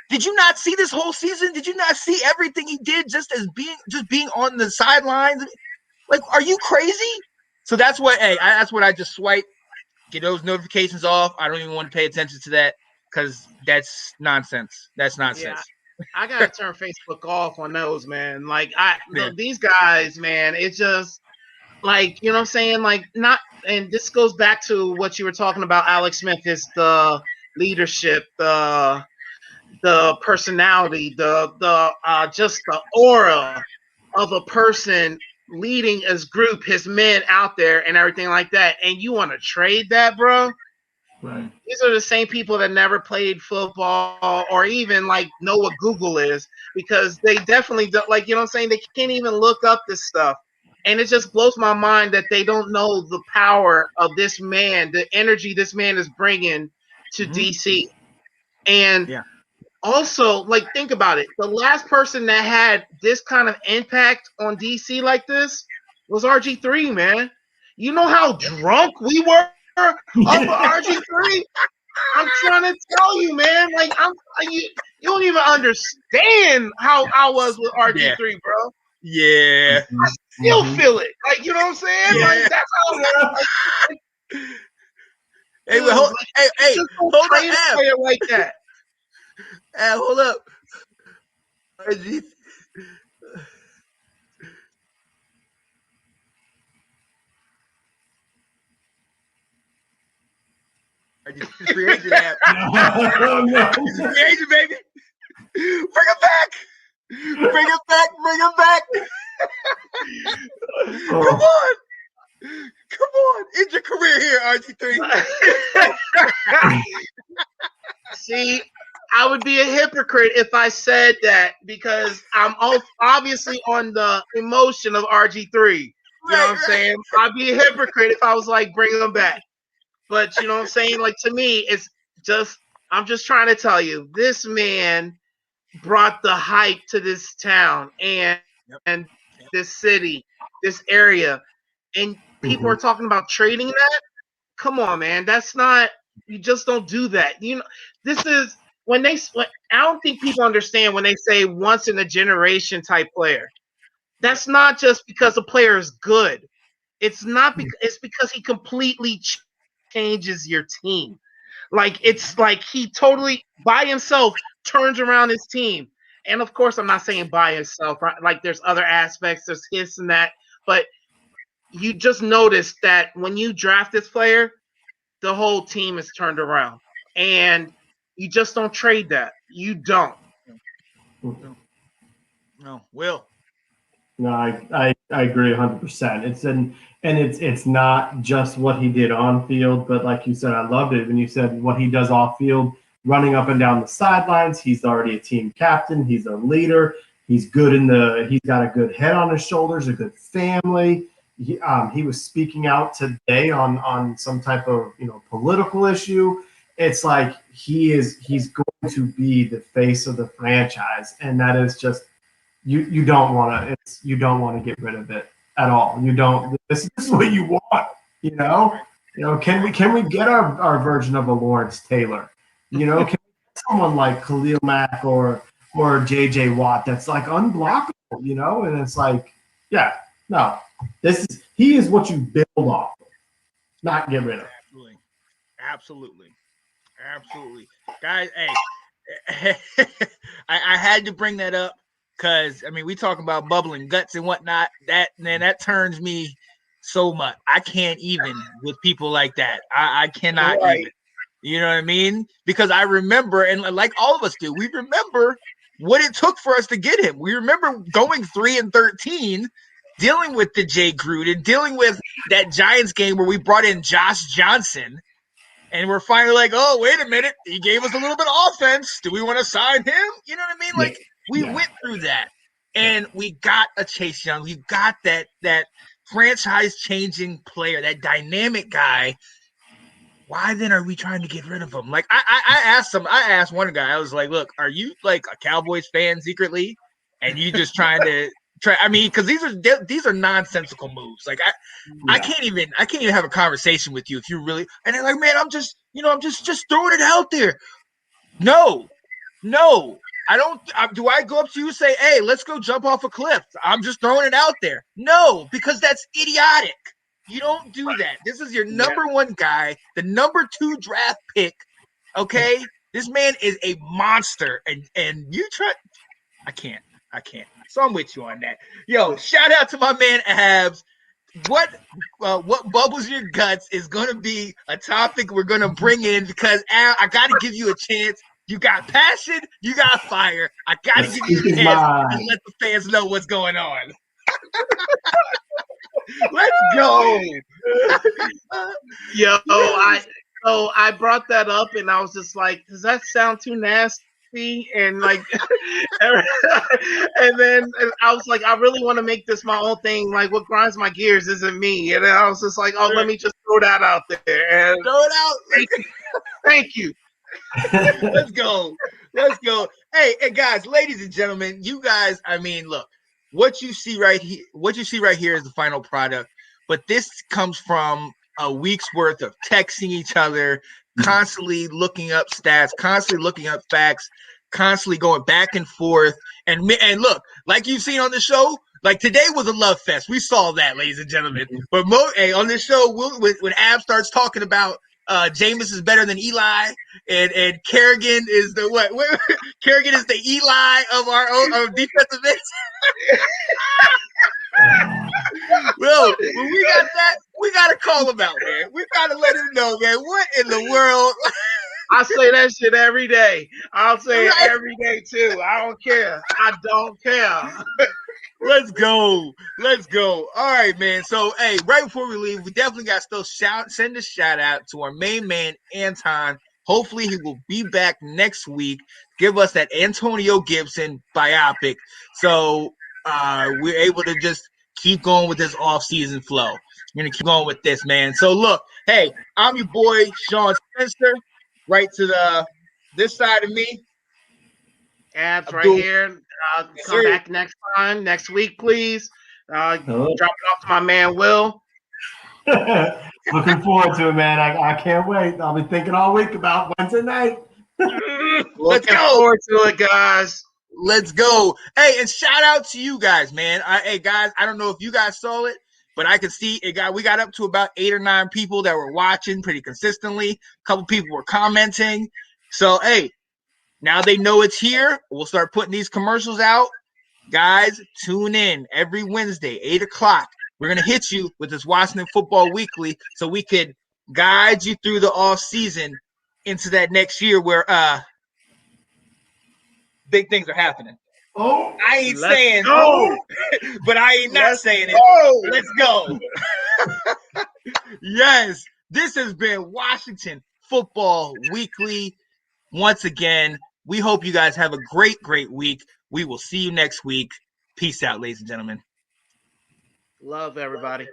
Did you not see this whole season? Did you not see everything he did just being on the sidelines? Like, are you crazy? So that's what I just swipe, get those notifications off. I don't even want to pay attention to that because that's nonsense. That's nonsense. Yeah, I gotta turn Facebook off on those, man. Like these guys, man, it's just like, you know what I'm saying? Like, not, and this goes back to what you were talking about, Alex Smith, is the leadership, the personality, the just the aura of a person leading his group, his men out there and everything like that. And you want to trade that, bro? Right. These are the same people that never played football or even like know what Google is, because they definitely don't, like, you know what I'm saying? They can't even look up this stuff. And it just blows my mind that they don't know the power of this man, the energy this man is bringing to DC. And also, like, think about it. The last person that had this kind of impact on DC like this was RG3, man. You know how drunk we were off of RG3? I'm trying to tell you, man. Like, you don't even understand how I was with RG3, bro. Yeah. I still feel it. Like, you know what I'm saying? Yeah. Like, that's how. Hey, hold up, player like that. Hold up. RG. Free agent, No. free agent, baby. Bring him back. Bring him back. Bring him back. Come on. Come on. End your career here, RG3. See, I would be a hypocrite if I said that, because I'm obviously on the emotion of RG3. You know what I'm saying? I'd be a hypocrite if I was like, bring him back. But you know what I'm saying? Like, to me, it's just, I'm just trying to tell you, this man brought the hype to this town and this city, this area. And people are talking about trading that. Come on, man. That's not, you just don't do that. You know, this is I don't think people understand when they say once in a generation type player. That's not just because the player is good. It's not because it's because he completely changes your team. Like, it's like he totally by himself turns around his team. And of course, I'm not saying by himself, right? Like, there's other aspects, there's his and that, but you just notice that when you draft this player, the whole team is turned around, and you just don't trade that. You don't. No, Will. No, I agree 100%. It's not just what he did on field, but like you said, I loved it when you said what he does off field, running up and down the sidelines. He's already a team captain. He's a leader. He's good he's got a good head on his shoulders, a good family. He was speaking out today on some type of political issue, it's like he's going to be the face of the franchise, and that is just you don't want to get rid of it at all. You don't. This is what you want. You know. Can we get our version of a Lawrence Taylor? Can we get someone like Khalil Mack or J.J. Watt that's like unblockable? And it's like, yeah, no, he is what you build off of, not get rid of. Absolutely. Guys, hey, I had to bring that up because, we talk about bubbling guts and whatnot. That turns me so much. I can't even with people like that. I cannot even. You know what I mean? Because I remember, and like all of us do, we remember what it took for us to get him. We remember going 3-13, dealing with the Jay Gruden, dealing with that Giants game where we brought in Josh Johnson. And we're finally like, oh, wait a minute. He gave us a little bit of offense. Do we want to sign him? You know what I mean? Like, we went through that. And we got a Chase Young. We got that franchise-changing player, that dynamic guy. Why then are we trying to get rid of him? Like, I asked one guy, I was like, look, are you like a Cowboys fan secretly? And you just trying to because these are nonsensical moves. Like I can't even have a conversation with you if you really, and they're like, man, I'm just throwing it out there. No, I don't. Do I go up to you and say, hey, let's go jump off a cliff? I'm just throwing it out there. No, because that's idiotic. You don't do that. This is your number one guy, the number 2 draft pick. Okay, this man is a monster, and you try. I can't. So I'm with you on that. Yo, shout out to my man Abs. What bubbles your guts is going to be a topic we're going to bring in because Al, I got to give you a chance. You got passion, you got fire. I got to give you a chance and let the fans know what's going on. Let's go. Yo, I brought that up and I was just like, does that sound too nasty? And like, and then I was like, I really want to make this my own thing. Like, what grinds my gears isn't me. And then I was just like, oh, let me just throw that out there. And throw it out. Thank you. Let's go. Hey, guys, ladies and gentlemen, you guys. Look, what you see right here is the final product. But this comes from a week's worth of texting each other, constantly looking up stats, constantly looking up facts, constantly going back and forth. And look, like you've seen on the show, like today was a love fest. We saw that, ladies and gentlemen. But on this show, when Ab starts talking about Jameis is better than Eli, and Kerrigan is the what? Kerrigan is the Eli of our own defensive end. Well, when we got that, we gotta call him out, man. We gotta let him know, man. What in the world? I say that shit every day. I'll say it every day too. I don't care. Let's go. All right, man. So, hey, right before we leave, we definitely got to still send a shout out to our main man, Anton. Hopefully, he will be back next week. Give us that Antonio Gibson biopic. So we're able to just keep going with this off-season flow. We're going to keep going with this, man. So, look, hey, I'm your boy, Sean Spencer. Right to this side of me. Abs right here. Come back next week, please. Drop it off to my man, Will. Looking forward to it, man. I can't wait. I'll be thinking all week about Wednesday night. Looking forward to it, guys. Let's go. Hey, and shout out to you guys, man. Hey, guys, I don't know if you guys saw it, but I could see we got up to about 8 or 9 people that were watching pretty consistently. A couple people were commenting. So, hey, now they know it's here. We'll start putting these commercials out. Guys, tune in every Wednesday, 8 o'clock. We're going to hit you with this Washington Football Weekly so we could guide you through the off season into that next year where big things are happening. Oh, I ain't saying, but I ain't not saying it. Let's go. Yes, this has been Washington Football Weekly. Once again, we hope you guys have a great, great week. We will see you next week. Peace out, ladies and gentlemen. Love everybody.